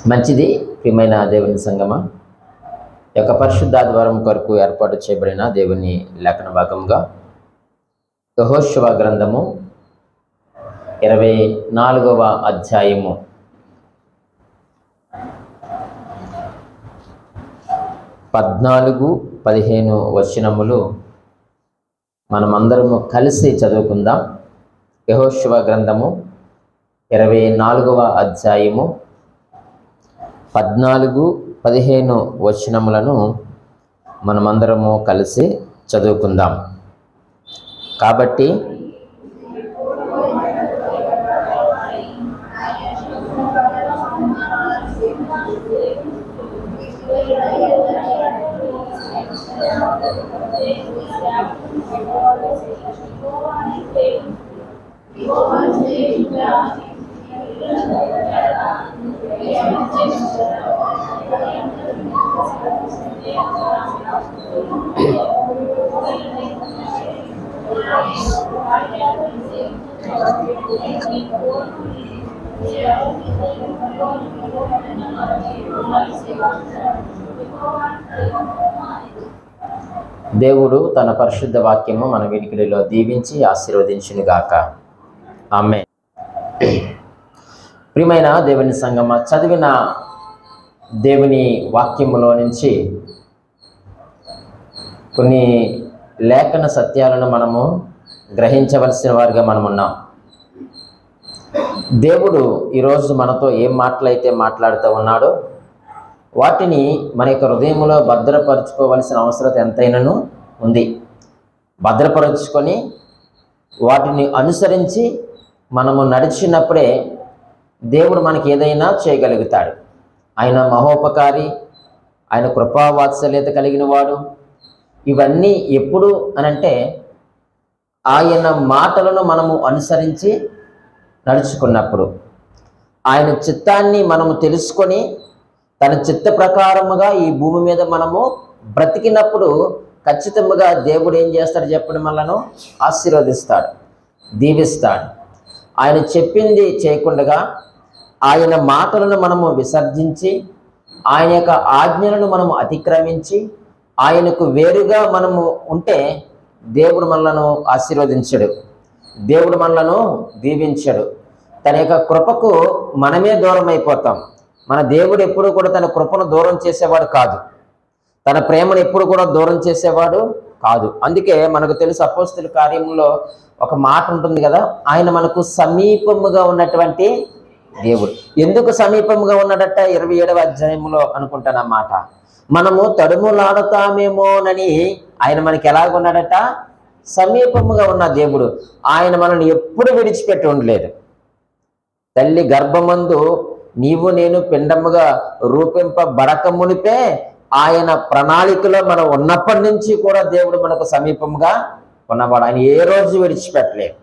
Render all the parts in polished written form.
మంచిది. ప్రియమైన దేవుని సంగమా, ఈ యొక్క పరిశుద్ధాదివారం కొరకు ఏర్పాటు చేయబడిన దేవుని లేఖన భాగంగా యెహోషువ గ్రంథము 24వ అధ్యాయము 14-15 వచనములు మనమందరము కలిసి చదువుకుందాం. యెహోషువ గ్రంథము 24వ అధ్యాయము 14-15 వచనములను మనమందరము కలిసి చదువుకుందాం. కాబట్టి దేవుడు తన పరిశుద్ధ వాక్యము మన వినికిడిలో దీవించి ఆశీర్వదించునుగాక. ఆమేన్. ప్రియమైన దేవుని సంగమా, చదివిన దేవుని వాక్యములో నుంచి కొన్ని లేఖన సత్యాలను మనము గ్రహించవలసిన వారిగా మనమున్నాం. దేవుడు ఈరోజు మనతో ఏం మాటలైతే మాట్లాడుతూ ఉన్నాడో వాటిని మన యొక్క హృదయంలో భద్రపరచుకోవలసిన అవసరం ఎంతైనాను ఉంది. భద్రపరచుకొని వాటిని అనుసరించి మనము నడిచినప్పుడే దేవుడు మనకి ఏదైనా చేయగలుగుతాడు. ఆయన మహోపకారి, ఆయన కృపావాత్సల్యత కలిగిన వాడు. ఇవన్నీ ఎప్పుడు అనంటే ఆయన మాటలను మనము అనుసరించి నడుచుకున్నప్పుడు, ఆయన చిత్తాన్ని మనము తెలుసుకొని తన చిత్త ప్రకారముగా ఈ భూమి మీద మనము బ్రతికినప్పుడు ఖచ్చితంగా దేవుడు ఏం చేస్తాడు చెప్పండి? మనలను ఆశీర్వదిస్తాడు, దీవిస్తాడు. ఆయన చెప్పింది చేయకుండా ఆయన మాటలను మనము విసర్జించి ఆయన యొక్క ఆజ్ఞలను మనము అతిక్రమించి ఆయనకు వేరుగా మనము ఉంటే దేవుడు మనలను ఆశీర్వదించడు, దేవుడు మనలను దీవించడు. తన యొక్క కృపకు మనమే దూరం అయిపోతాం. మన దేవుడు ఎప్పుడు కూడా తన కృపను దూరం చేసేవాడు కాదు, తన ప్రేమను ఎప్పుడు కూడా దూరం చేసేవాడు కాదు. అందుకే మనకు తెలుసు అపోస్తలుల కార్యంలో ఒక మాట ఉంటుంది కదా, ఆయన మనకు సమీపముగా ఉన్నటువంటి దేవుడు. ఎందుకు సమీపముగా ఉన్నాడట? 27వ అధ్యాయంలో అనుకుంటాను ఆ మాట. మనము తడుములాడుతామేమోనని ఆయన మనకి ఎలాగున్నాడట? సమీపముగా ఉన్న దేవుడు. ఆయన మనల్ని ఎప్పుడు విడిచిపెట్టి ఉండలేదు. తల్లి గర్భమందు నీవు నేను పిండముగా రూపింపబడక మునిపే ఆయన ప్రణాళికలో మనం ఉన్నప్పటి నుంచి కూడా దేవుడు మనకు సమీపంగా ఉన్నవాడు. ఆయన ఏ రోజు విడిచిపెట్టలేదు,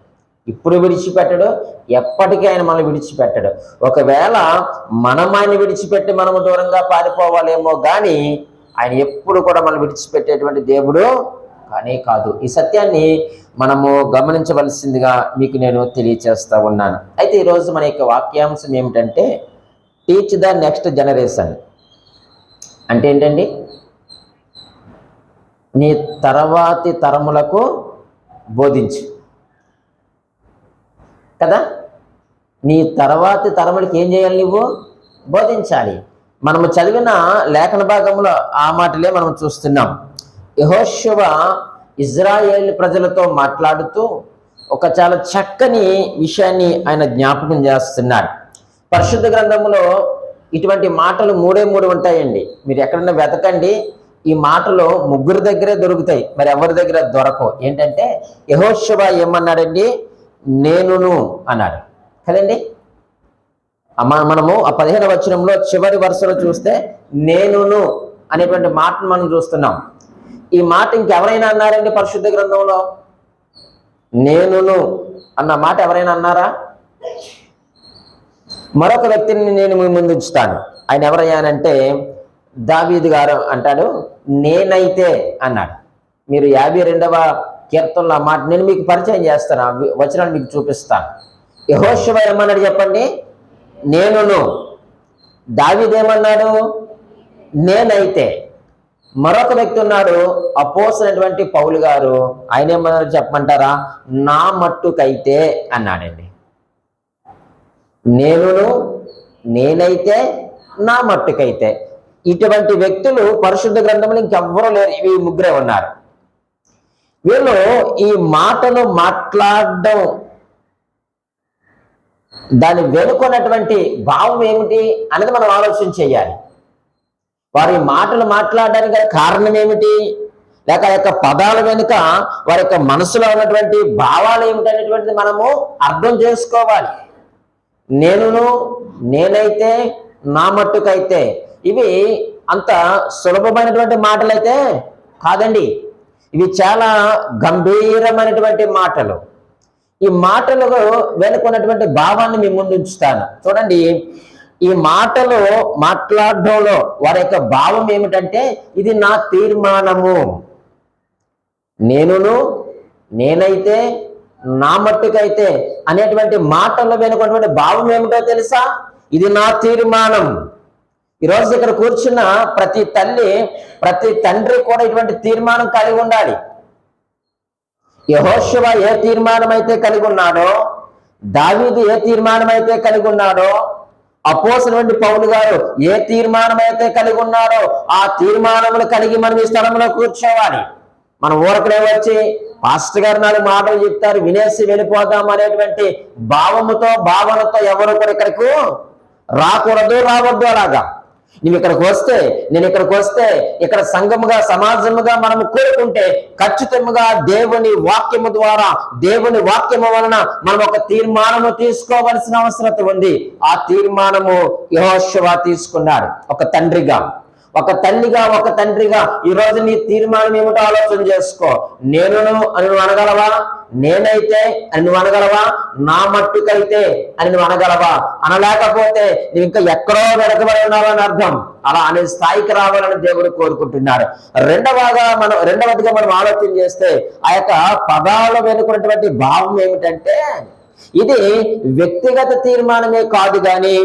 ఇప్పుడు విడిచిపెట్టడు, ఎప్పటికీ ఆయన మనల్ని విడిచిపెట్టడు. ఒకవేళ మనం ఆయన విడిచిపెట్టి మనము దూరంగా పారిపోవాలేమో కానీ ఆయన ఎప్పుడు కూడా మనం విడిచిపెట్టేటువంటి దేవుడు కానీ కాదు. ఈ సత్యాన్ని మనము గమనించవలసిందిగా మీకు నేను తెలియచేస్తా ఉన్నాను. అయితే ఈరోజు మన యొక్క వాక్యాంశం ఏమిటంటే టీచ్ ద నెక్స్ట్ జనరేషన్. అంటే ఏంటండి? నీ తర్వాతి తరములకు బోధించు కదా. నీ తర్వాతి తరములకి ఏం చేయాలి? నువ్వు బోధించాలి. మనము చదివిన లేఖన భాగంలో ఆ మాటలే మనం చూస్తున్నాం. యెహోషువ ఇజ్రాయేల్ ప్రజలతో మాట్లాడుతూ ఒక చాలా చక్కని విషయాన్ని ఆయన జ్ఞాపకం చేస్తున్నాడు. పరిశుద్ధ గ్రంథంలో ఇటువంటి మాటలు 3 ఉంటాయండి. మీరు ఎక్కడన్నా వెతకండి, ఈ మాటలు 3 దగ్గరే దొరుకుతాయి, మరి ఎవరి దగ్గర దొరకవు. ఏంటంటే యెహోషువ ఏమన్నాడండి? నేనును అన్నాడు కదండి. మనము ఆ 15వ వచనంలో చివరి వరుసలో చూస్తే నేనును అనేటువంటి మాటను మనం చూస్తున్నాం. ఈ మాట ఇంకెవరైనా అన్నారండి పరిశుద్ధ గ్రంథంలో? నేనును అన్న మాట ఎవరైనా అన్నారా? మరొక వ్యక్తిని నేను మీ ముందు ఉంచుతాను. ఆయన ఎవరయ్యానంటే దావీదు గారు అంటాడు, నేనైతే అన్నాడు. మీరు 52వ కీర్తనలో ఆ మాట నేను మీకు పరిచయం చేస్తాను, వచనాన్ని మీకు చూపిస్తాను. యెహోషువ ఏమన్నాడు చెప్పండి? నేనును దావీదేమన్నాడు? నేనైతే. మరొక వ్యక్తి ఉన్నాడు, అపోస్తలుడైనటువంటి పౌలు గారు. ఆయన ఏమన్నారు చెప్పమంటారా? నా మట్టుకైతే అన్నాడండి. నేనైతే, నా మట్టుకైతే. ఇటువంటి వ్యక్తులు పరిశుద్ధ గ్రంథంలో ఇంకెవ్వరూ లేరు. ఇవి ముగ్గురే ఉన్నారు. వీళ్ళు ఈ మాటలు మాట్లాడడం, దాని వెనుకున్నటువంటి భావం ఏమిటి అనేది మనం ఆలోచన చేయాలి. వారి మాటలు మాట్లాడడానికి కారణం ఏమిటి, లేక ఆ యొక్క పదాల వెనుక వారి యొక్క మనసులో ఉన్నటువంటి భావాలు ఏమిటి అనేటువంటిది మనము అర్థం చేసుకోవాలి. నేనైతే, నా మట్టుకైతే, ఇవి అంత సులభమైనటువంటి మాటలైతే కాదండి. ఇవి చాలా గంభీరమైనటువంటి మాటలు. ఈ మాటలు వెనుకున్నటువంటి భావాన్ని మీ ముందు ఉంచుతాను. చూడండి, ఈ మాటలు మాట్లాడడంలో వారి యొక్క భావం ఏమిటంటే, ఇది నా తీర్మానము. నేనైతే, నా మట్టుకైతే అనేటువంటి మాటల్లో వెనుకున్నటువంటి భావం ఏమిటో తెలుసా? ఇది నా తీర్మానం. ఈరోజు ఇక్కడ కూర్చున్న ప్రతి తల్లి, ప్రతి తండ్రి కూడా ఇటువంటి తీర్మానం కలిగి ఉండాలి. యెహోషువ ఏ తీర్మానం అయితే కలిగి ఉన్నాడో, దావీదు ఏ తీర్మానం అయితే కలిగి ఉన్నాడో, అపోస్తలుడైన పౌలు గారు ఏ తీర్మానం అయితే కలిగి ఉన్నారో, ఆ తీర్మానములు కలిగి మనం ఈ స్థలంలో కూర్చోవాలి. మనం ఊరకనే వచ్చి పాస్టర్ గారు 4 మాటలు చెప్తారు, వినేసి వెళ్ళిపోదాం అనేటువంటి భావనతో ఎవరు కూడా ఇక్కడికి రావద్దు. అలాగా నేను ఇక్కడికి వస్తే ఇక్కడ సంఘముగా, సమాజముగా మనము కోరుకుంటే ఖచ్చితంగా దేవుని వాక్యము ద్వారా, దేవుని వాక్యము వలన మనం ఒక తీర్మానము తీసుకోవలసిన అవసరం ఉంది. ఆ తీర్మానము యెహోషువ తీసుకున్నాడు. ఒక తండ్రిగా, ఒక తల్లిగా, ఒక తండ్రిగా ఈరోజు నీ తీర్మానం ఏమిటో ఆలోచన చేసుకో. అని నువ్వు అనగలవా? నేనైతే అని నువ్వు అనగలవా? నా మట్టుకైతే అని నువ్వు అనగలవా? అనలేకపోతే నువ్వు ఇంకా ఎక్కడో వెనకబడి ఉన్నావు అని అర్థం. అలా అనే స్థాయికి రావాలని దేవుడు కోరుకుంటున్నారు. రెండవదిగా మనం ఆలోచన చేస్తే ఆ యొక్క పదాల వెనుకున్నటువంటి భావం ఏమిటంటే, ఇది వ్యక్తిగత తీర్మానమే కాదు కానీ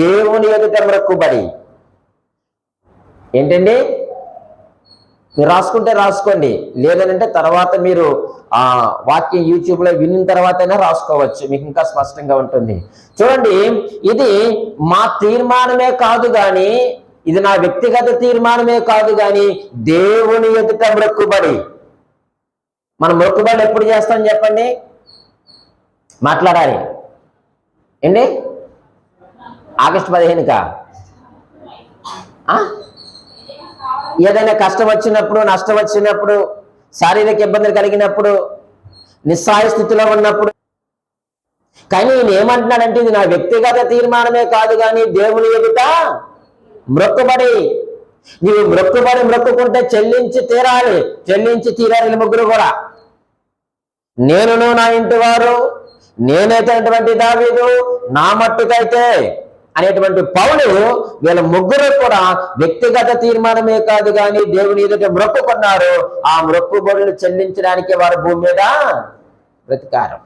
దేవుని ఎదుట మొక్కుబడి. ఏంటండి? మీరు రాసుకుంటే రాసుకోండి, లేదనంటే తర్వాత మీరు ఆ వాక్యం యూట్యూబ్లో విన్న తర్వాత అయినా రాసుకోవచ్చు, మీకు ఇంకా స్పష్టంగా ఉంటుంది. చూడండి, ఇది మా తీర్మానమే కాదు కానీ, ఇది నా వ్యక్తిగత తీర్మానమే కాదు కానీ దేవుని ఎదుట మొక్కుబడి. మనం మొక్కుబడి ఎప్పుడు చేస్తాం చెప్పండి? మాట్లాడాలి ఏంటి? ఆగస్టు 15కా? ఏదైనా కష్టం వచ్చినప్పుడు, నష్టం వచ్చినప్పుడు, శారీరక ఇబ్బందులు కలిగినప్పుడు, నిస్సహాయ స్థితిలో ఉన్నప్పుడు. కానీ నేను ఏమంటున్నాడంటే, ఇది నా వ్యక్తిగత తీర్మానమే కాదు కానీ దేవుని ఎదుట మొక్కుబడి. నీవు మొక్కుకుంటే చెల్లించి తీరాలి ముగ్గురు కూడా. నా ఇంటి వారు, నేనైతే దావీదు, నా మట్టుకైతే అనేటువంటి పౌలు, వీళ్ళ ముగ్గురు కూడా వ్యక్తిగత తీర్మానమే కాదు కానీ దేవుని ఎదుట మొక్కుకున్నారు. ఆ మొక్కుబడులు చెల్లించడానికి వారి భూమి మీద బ్రతికారు.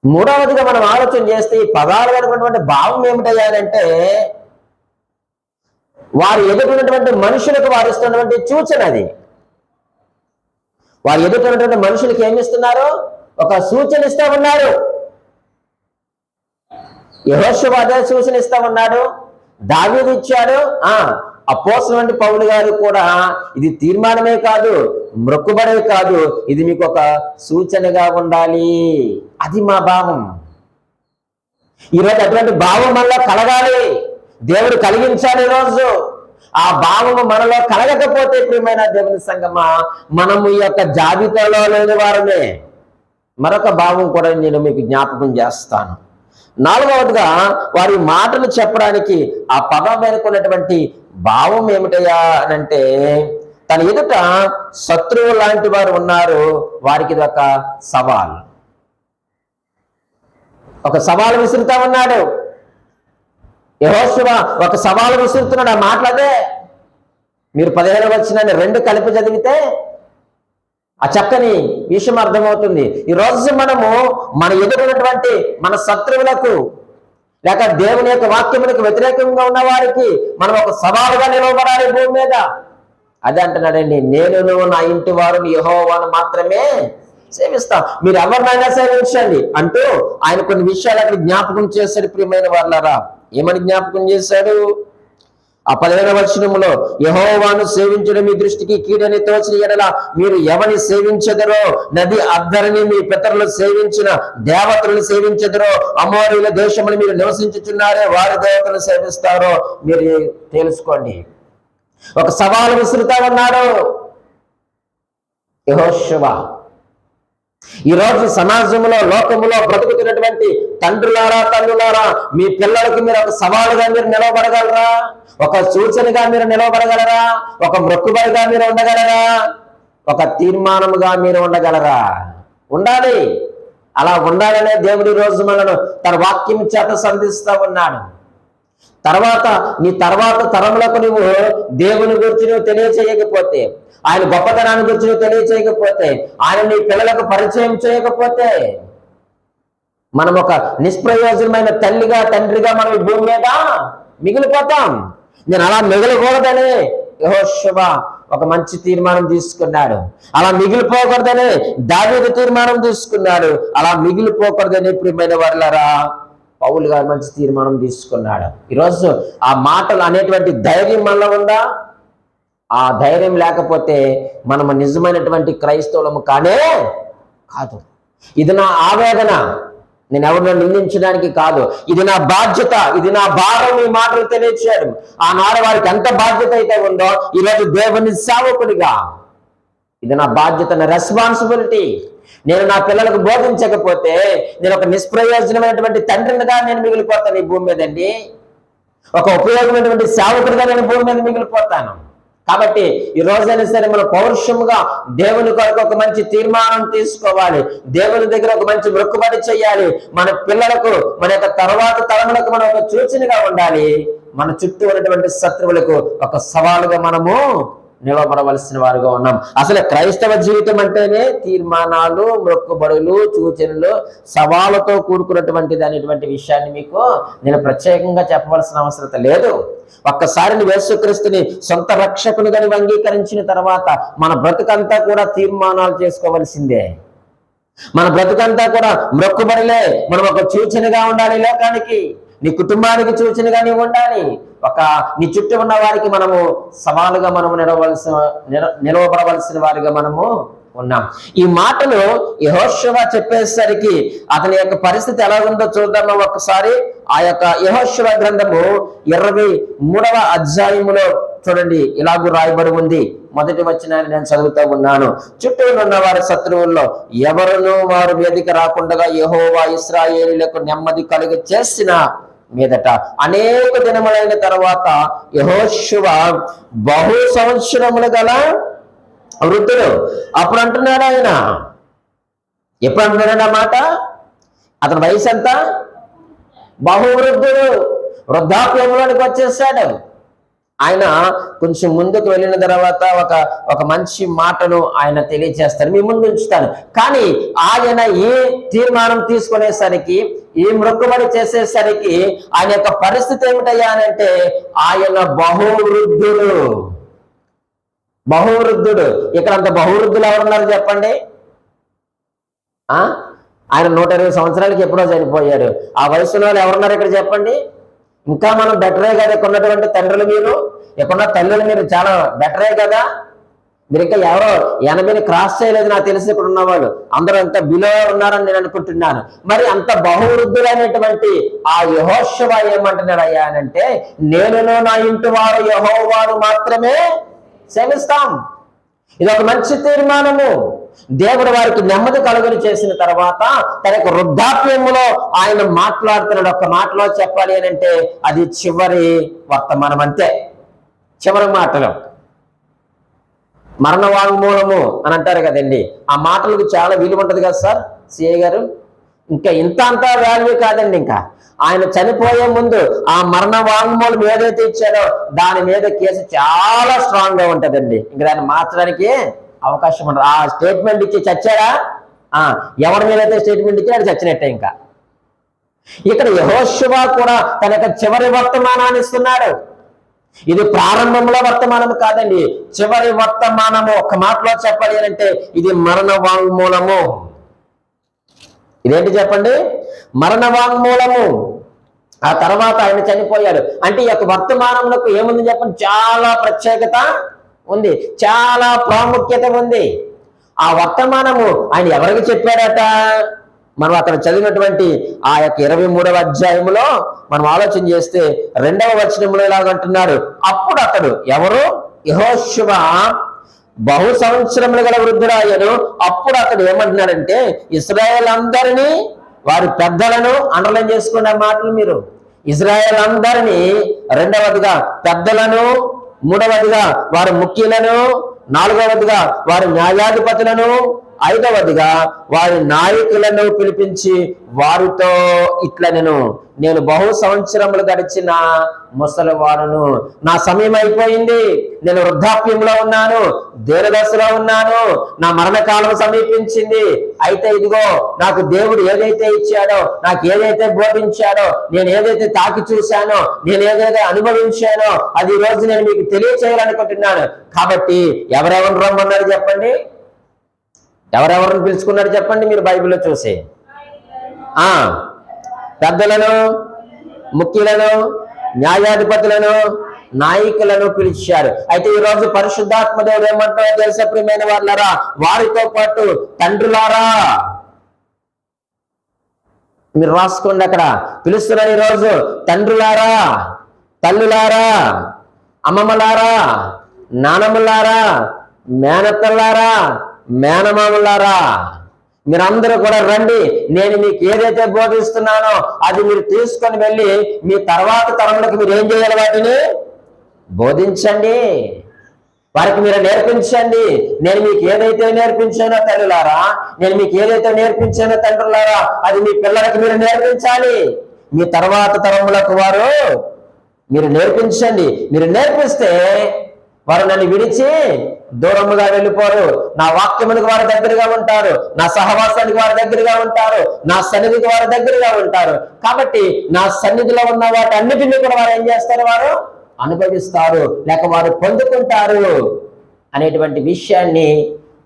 మూడవదిగా మనం ఆలోచన చేస్తే ఈ పదాలు కనుకున్నటువంటి భావం ఏమిటయ్యానంటే, వారు ఎదుటినటువంటి మనుషులకు వారు ఇస్తున్నటువంటి సూచన. అది వారు ఎదుటినటువంటి మనుషులకు ఏమిస్తున్నారు? ఒక సూచన ఇస్తా ఉన్నారు. యెహోషువ అదే సూచన ఇస్తా ఉన్నాడు, దావీదు ఇచ్చాడు. అపోస్తలుడైన పౌలు గారు కూడా ఇది తీర్మానమే కాదు, మొక్కుబడే కాదు, ఇది మీకు ఒక సూచనగా ఉండాలి. అది మా భావం. ఈరోజు అటువంటి భావం మనలో కలగాలి, దేవుడు కలిగించాలి. ఈరోజు ఆ భావము మనలో కలగకపోతే ప్రియమైన దేవుని సంగమా, మనము ఈ యొక్క జాబితాలో లేని వారమే. మరొక భావం కూడా నేను మీకు జ్ఞాపకం చేస్తాను. నాలుగవదిగా వారి మాటలు చెప్పడానికి ఆ పదం వెనుకున్నటువంటి భావం ఏమిటయ్యా అనంటే, తన ఎదుట శత్రువు లాంటి వారు ఉన్నారు, వారికి ఇది ఒక సవాల్. ఒక సవాలు విసురుతా ఉన్నాడు యెహోషువ, ఒక సవాలు విసురుతున్నాడు. ఆ మాటలదే మీరు 15వ వచనాన్ని 2 కలిపి చదివితే ఆ చక్కని విషయం అర్థమవుతుంది. ఈరోజు మనము మన ఎదురున్నటువంటి మన శత్రువులకు, లేక దేవుని యొక్క వాక్యములకు వ్యతిరేకంగా ఉన్న వారికి మనం ఒక సవాలుగా నిలవబడాలి భూమి మీద. అదే అంటున్నాడండి, నేను నా ఇంటి వారిని యెహోవాను మాత్రమే సేవిస్తాం, మీరు ఎవరినైనా సేవించండి అంటూ ఆయన కొన్ని విషయాలు అక్కడ జ్ఞాపకం చేశాడు. ప్రియమైన వాళ్ళారా, ఏమని జ్ఞాపకం చేశాడు? ఆ 15వ వచనములో, యెహోవాను సేవించడం మీ దృష్టికి కీడని తోచిన ఎడల మీరు ఎవరిని సేవించెదరో, నది అద్దరిని మీ పితరులు సేవించిన దేవతలను సేవించెదరో, అమోరీయుల దేశములు మీరు నివసించుచున్నారే వారి దేవతలను సేవిస్తారో మీరు తెలుసుకోండి. ఒక సవాలు విసురుతా ఉన్నాడు యెహోషువ. ఈరోజు సమాజంలో, లోకములో బ్రతుకుతున్నటువంటి తండ్రులారా, తల్లులారా, మీ పిల్లలకి మీరు ఒక సవాలుగా మీరు నిలవబడగలరా? ఒక సూచనగా మీరు నిలవబడగలరా? ఒక మొక్కుబడిగా మీరు ఉండగలరా? ఒక తీర్మానముగా మీరు ఉండగలరా? ఉండాలి. అలా ఉండాలనే దేవుడి రోజు మనను తన వాక్యం చేత సంధిస్తా ఉన్నాడు. నీ తర్వాత తరములకు నువ్వు దేవుని గురించి నువ్వు తెలియచేయకపోతే, ఆయన గొప్పతనాన్ని గురించి నువ్వు తెలియచేయకపోతే, ఆయన నీ పిల్లలకు పరిచయం చేయకపోతే, మనం ఒక నిష్ప్రయోజనమైన తల్లిగా తండ్రిగా మనం ఈ భూమి మీద మిగిలిపోతాం. నేను అలా మిగలకూడదని యెహోషువ ఒక మంచి తీర్మానం తీసుకున్నాడు. అలా మిగిలిపోకూడదని దావీదు తీర్మానం తీసుకున్నాడు. అలా మిగిలిపోకూడదని ప్రియమైన వారలారా పౌలు గారు మంచి తీర్మానం తీసుకున్నాడు. ఈరోజు ఆ మాటలు అనేటువంటి ధైర్యం మనలో ఉందా? ఆ ధైర్యం లేకపోతే మనము నిజమైనటువంటి క్రైస్తవులము కానే కాదు. ఇది నా ఆవేదన, నేను ఎవరినో నిందించడానికి కాదు, ఇది నా బాధ్యత, ఇది నా భారం. ఈ మాటలు తెలియచేయడం ఆనాడు వారికి ఎంత బాధ్యత అయితే ఉందో, ఈరోజు దేవుని సేవకుడిగా ఇది నా బాధ్యత, నా రెస్పాన్సిబిలిటీ. నేను నా పిల్లలకు బోధించకపోతే నేను ఒక నిష్ప్రయోజనమైనటువంటి తండ్రినిగా నేను మిగిలిపోతాను ఈ భూమి మీదండి. ఒక ఉపయోగమైనటువంటి సేవకుడిగా నేను భూమి మీద మిగిలిపోతాను. కాబట్టి ఈ రోజైనా సరే మనం పౌరుషముగా దేవుని కొరకు ఒక మంచి తీర్మానం తీసుకోవాలి. దేవుని దగ్గర ఒక మంచి మొక్కుబడి చేయాలి. మన పిల్లలకు, మన యొక్క తర్వాత తరములకు మనం ఒక సూచనగా ఉండాలి. మన చుట్టూ ఉన్నటువంటి శత్రువులకు ఒక సవాలుగా మనము నిలబడవలసిన వారుగా ఉన్నాం. అసలు క్రైస్తవ జీవితం అంటేనే తీర్మానాలు, మొక్కుబడులు, సూచనలు, సవాళ్ళతో కూడుకున్నటువంటిది అనేటువంటి విషయాన్ని మీకు నేను ప్రత్యేకంగా చెప్పవలసిన అవసరం లేదు. ఒక్కసారి యేసుక్రీస్తుని సొంత రక్షకునిగా అంగీకరించిన తర్వాత మన బ్రతుకంతా కూడా తీర్మానాలు చేసుకోవలసిందే. మన బ్రతుకంతా కూడా మొక్కుబడిలే. మనం ఒక సూచనగా ఉండాలి లోకానికి, నీ కుటుంబానికి సూచనగా నీవు ఉండాలి. నీ చుట్టూ ఉన్న వారికి మనము సవాలుగా మనము నిలవబడవలసిన వారిగా మనము ఉన్నాం. ఈ మాటలు యెహోషువ చెప్పేసరికి అతని యొక్క పరిస్థితి ఎలా ఉందో చూద్దాము ఒకసారి. ఆ యొక్క యెహోషువ గ్రంథము 23వ అధ్యాయములో చూడండి, ఇలాగూ రాయబడి ఉంది. మొదటి వచనాన్ని నేను చదువుతూ ఉన్నాను. చుట్టూ ఉన్న వారి శత్రువుల్లో ఎవరునూ వారు వేదిక రాకుండా యెహోవా ఇశ్రాయేలీయులకు నెమ్మది కలుగ చేసిన మీదట అనేక దినములైన తర్వాత యెహోషువ బహు సంవత్సరములు గల వృద్ధుడు. అప్పుడు అంటున్నాడు ఆయన, ఎప్పుడు అంటున్నాడు ఆ మాట? అతని వయసు ఎంత? బహువృద్ధుడు, వృద్ధాప్యంలోనికి వచ్చేసాడు. ఆయన కొంచెం ముందుకు వెళ్ళిన తర్వాత ఒక మంచి మాటను ఆయన తెలియజేస్తాను, మీ ముందు ఉంచుతాను. కానీ ఆయన ఈ తీర్మానం తీసుకునేసరికి, ఈ మొక్కుబడి చేసేసరికి ఆయన యొక్క పరిస్థితి ఏమిటయ్యా అంటే ఆయన బహువృద్ధుడు. ఇక్కడ అంత బహువృద్ధులు ఎవరున్నారు చెప్పండి? ఆయన 120 సంవత్సరాలకి ఎప్పుడో చనిపోయాడు. ఆ వయసులో ఎవరున్నారు ఇక్కడ చెప్పండి? ఇంకా మనం బెటరే కదా. ఇక్కడ ఉన్నటువంటి తండ్రులు, మీరు ఇక్కడ తల్లులు మీరు చాలా బెటరే కదా. మీరు ఇంకా ఎవరో 80ని క్రాస్ చేయలేదు నాకు తెలిసి. ఇక్కడ ఉన్నవాళ్ళు అందరూ అంత బిలో ఉన్నారని నేను అనుకుంటున్నాను. మరి అంత బహువృద్ధులైనటువంటి ఆ యెహోషువ ఏమంటున్నాడు అయ్యా అంటే, నేను నా ఇంటి వారు యెహోవాను మాత్రమే సేవిస్తాం. ఇది ఒక మంచి తీర్మానము. దేవుడు వారికి నెమ్మది కలుగని చేసిన తర్వాత తన యొక్క వృద్ధాప్యములో ఆయన మాట్లాడుతున్నాడు. ఒక్క మాటలో చెప్పాలి అని అంటే అది చివరి వర్తమానం, అంతే. చివరి మాటలు మరణ వాంగ్మూలము అని అంటారు కదండి. ఆ మాటలకు చాలా విలువ ఉంటుంది కదా సార్ సిఐ గారు. ఇంకా ఇంత అంతా వాల్యూ కాదండి. ఇంకా ఆయన చనిపోయే ముందు ఆ మరణ వాంగ్మూలం ఏదైతే ఇచ్చాడో దాని మీద కేసు చాలా స్ట్రాంగ్ గా ఉంటుందండి. ఇంకా దాన్ని మార్చడానికి అవకాశం ఉండదు. ఆ స్టేట్మెంట్ ఇచ్చి చచ్చాడా, ఎవరి మీద అయితే స్టేట్మెంట్ ఇచ్చి అది చచ్చినట్టే. ఇంకా ఇక్కడ యెహోషువ కూడా తన యొక్క చివరి వర్తమానాన్ని ఇస్తున్నాడు. ఇది ప్రారంభంలో వర్తమానం కాదండి, చివరి వర్తమానము. ఒక మాటలో చెప్పాలి అంటే ఇది మరణ వాంగ్మూలము. ఇదేంటి చెప్పండి? మరణ వాంగ్మూలము. ఆ తర్వాత ఆయన చనిపోయాడు అంటే ఈ యొక్క వర్తమానములకు ఏముంది చెప్పండి? చాలా ప్రత్యేకత ఉంది, చాలా ప్రాముఖ్యత ఉంది. ఆ వర్తమానము ఆయన ఎవరికి చెప్పాడట? మనం అక్కడ చదివినటువంటి ఆ యొక్క 23వ అధ్యాయంలో మనం ఆలోచన చేస్తే 2వ వచనంలో ఇలాగంటున్నాడు, అప్పుడు అతడు ఎవరు? యెహోషువ బహు సంవత్సరములు గల వృద్ధుడాయను. అప్పుడు అతడు ఏమంటున్నాడంటే ఇశ్రాయేల్ అందరినీ, వారి పెద్దలను అండర్లైన్ చేసుకున్న మాటలు మీరు, ఇశ్రాయేల్ అందరినీ, రెండవదిగా పెద్దలను, మూడవదిగా వారి ముఖ్యులను, నాలుగవదిగా వారి న్యాయాధిపతులను, ఐదవదిగా వారి నాయకులను పిలిపించి వారితో ఇట్లా నేను బహు సంవత్సరములు గడిచిన ముసలివాడును, నా సమయం అయిపోయింది, నేను వృద్ధాప్యంలో ఉన్నాను, దీర్ఘదశలో ఉన్నాను, నా మరణకాలం సమీపించింది. అయితే ఇదిగో నాకు దేవుడు ఏదైతే ఇచ్చాడో, నాకు ఏదైతే బోధించాడో, నేను ఏదైతే తాకి చూశానో, నేను ఏదైతే అనుభవించానో అది ఈ రోజు నేను మీకు తెలియచేయాలనుకుంటున్నాను. కాబట్టి ఎవరెవరు రమ్మన్నారు చెప్పండి? ఎవరెవరిని పిలుచుకున్నాడు చెప్పండి మీరు బైబిల్లో చూసి? పెద్దలను, ముఖ్యులను, న్యాయాధిపతులను, నాయకులను పిలిచారు. అయితే ఈ రోజు పరిశుద్ధాత్మ దేవుడు ఏమంటారో తెలిసే ప్రియమైన వాళ్ళారా, వారితో పాటు తండ్రులారా, మీరు రాసుకోండి అక్కడ పిలుస్తున్నారు ఈరోజు. తండ్రులారా, తల్లులారా, అమ్మమ్మలారా, నానమ్మలారా, మేనత్తలారా, మేనమామలారా, మీరందరూ కూడా రండి. నేను మీకు ఏదైతే బోధిస్తున్నానో అది మీరు తీసుకొని వెళ్ళి మీ తర్వాత తరములకు మీరు ఏం చేయాలి? వాటిని బోధించండి, వారికి మీరు నేర్పించండి. నేను మీకు ఏదైతే నేర్పించానో తల్లులారా, నేను మీకు ఏదైతే నేర్పించానో తండ్రులారా, అది మీ పిల్లలకి మీరు నేర్పించాలి. మీ తర్వాత తరములకు వారు మీరు నేర్పించండి. మీరు నేర్పిస్తే వారు నన్ను విడిచి దూరముగా వెళ్ళిపోరు, నా వాక్యమునికి వారి దగ్గరగా ఉంటారు, నా సహవాసానికి వారి దగ్గరగా ఉంటారు, నా సన్నిధికి వారి దగ్గరగా ఉంటారు. కాబట్టి నా సన్నిధిలో ఉన్న వాటి అన్నిటినీ కూడా వారు ఏం చేస్తారు? వారు అనుభవిస్తారు, లేక వారు పొందుకుంటారు అనేటువంటి విషయాన్ని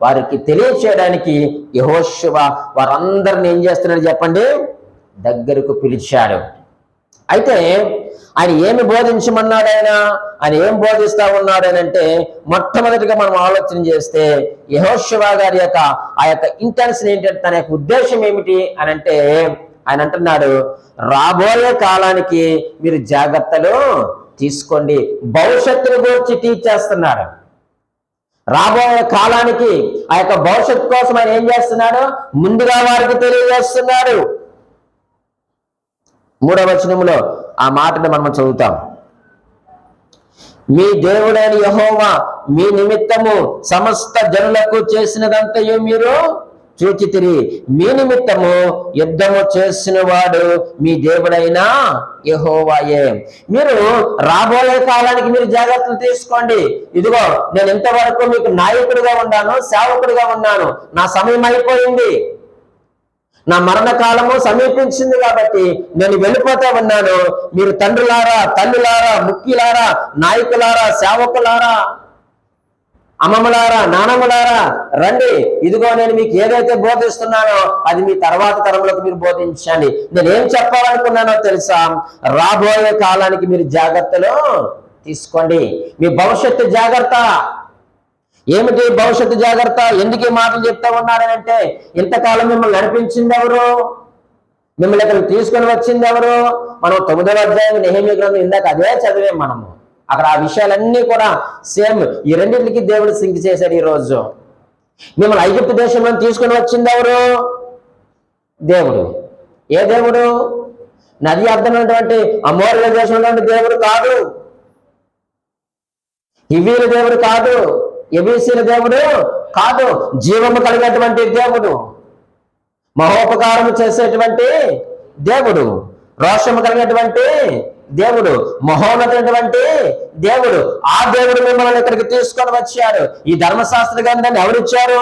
వారికి తెలియచేయడానికి యెహోషువ వారందరిని ఏం చేస్తున్నాడు చెప్పండి? దగ్గరకు పిలిచాడు. అయితే ఆయన ఏమి బోధించమన్నాడు? ఆయన ఏం బోధిస్తా ఉన్నాడు అని అంటే, మొట్టమొదటిగా మనం ఆలోచన చేస్తే యెహోషువ గారి యొక్క ఆ యొక్క ఇంటెన్షన్ ఏంటంటే, తన యొక్క ఉద్దేశం ఏమిటి అని అంటే, ఆయన అంటున్నాడు రాబోయే కాలానికి మీరు జాగ్రత్తలు తీసుకోండి. భవిష్యత్తును గురించి టీచ్ చేస్తున్నాడు. రాబోయే కాలానికి ఆ యొక్క భవిష్యత్తు కోసం ఆయన ఏం చేస్తున్నాడు? ముందుగా వారికి తెలియజేస్తున్నాడు. 3వ వచనంలో ఆ మాటను మనం చదువుతాం. మీ దేవుడైన యెహోవా మీ నిమిత్తము సమస్త జనులకు చేసినదంతయు మీరు చూచితిరి. మీ నిమిత్తము యుద్ధము చేసిన వాడు మీ దేవుడైన యెహోవాయే. మీరు రాబోయే కాలానికి మీరు జాగ్రత్తలు తీసుకోండి. ఇదిగో నేను ఇంతవరకు మీకు నాయకుడిగా ఉన్నాను, సేవకుడిగా ఉన్నాను, నా సమయం అయిపోయింది, నా మరణ కాలము సమీపించింది, కాబట్టి నేను వెళ్ళిపోతా ఉన్నాను. మీరు తండ్రులారా, తల్లులారా, ముఖ్యులారా, నాయకులారా, సేవకులారా, అమ్మమ్మలారా, నానమ్మలారా రండి. ఇదిగో నేను మీకు ఏదైతే బోధిస్తున్నానో అది మీ తర్వాత తరములకు మీరు బోధించండి. నేను ఏం చెప్పాలనుకున్నానో తెలుసా? రాబోయే కాలానికి మీరు జాగ్రత్తలు తీసుకోండి. మీ భవిష్యత్తు జాగ్రత్త. ఏమిటి భవిష్యత్తు జాగ్రత్త? ఎందుకు ఈ మాటలు చెప్తా ఉన్నారనంటే, ఇంతకాలం మిమ్మల్ని నడిపించింది ఎవరు? మిమ్మల్ని ఇక్కడ తీసుకొని వచ్చింది ఎవరు? మనం 9వ అధ్యాయం నెహెమ్యా గ్రంథం ఇందాక అదే చదివాం మనము. అక్కడ ఆ విషయాలన్నీ కూడా సేమ్. ఈ రెండింటికి దేవుడు సింక్ చేశాడు. ఈ రోజు మిమ్మల్ని ఐగుప్తు దేశంలో తీసుకొని వచ్చింది ఎవరు? దేవుడు. ఏ దేవుడు? నది అర్థమైనటువంటి అమోరియల దేశంలో దేవుడు కాదు, హివ్వీల దేవుడు కాదు, యెబూసీల దేవుడు కాదు, జీవము కలిగినటువంటి దేవుడు, మహోపకారము చేసేటువంటి దేవుడు, రోషము కలిగినటువంటి దేవుడు, మహోన్నతమైనటువంటి దేవుడు. ఆ దేవుడు మిమ్మల్ని ఇక్కడికి తీసుకొని వచ్చాడు. ఈ ధర్మశాస్త్ర గ్రంథాన్ని ఎవరిచ్చారు?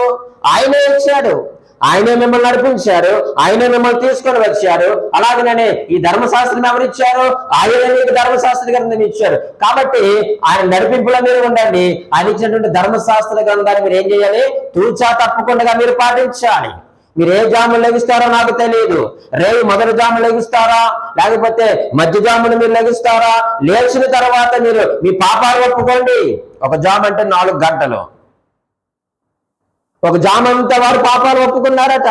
ఆయనే ఇచ్చాడు. ఆయనే మిమ్మల్ని నడిపించారు, ఆయనే మిమ్మల్ని తీసుకొని వచ్చారు. అలాగనే ఈ ధర్మశాస్త్రం ఎవరిచ్చారు? ఆయనే మీకు ధర్మశాస్త్ర గ్రంథం ఇచ్చారు. కాబట్టి ఆయన నడిపింపులో మీరు ఉండండి. ఆయన ఇచ్చినటువంటి ధర్మశాస్త్ర గ్రంథాన్ని మీరు ఏం చేయాలి? తూచా తప్పకుండా మీరు పాటించాలి. మీరు ఏ జాములు లెగిస్తారో నాకు తెలియదు. రేపు మొదటి జాము లెగిస్తారా, లేకపోతే మధ్య జామును మీరు లెగిస్తారా? లేచిన తర్వాత మీరు మీ పాపాలు ఒప్పుకోండి. ఒక జాము అంటే 4 గంటలు. ఒక జామంతా వారు పాపాలు ఒప్పుకున్నారట.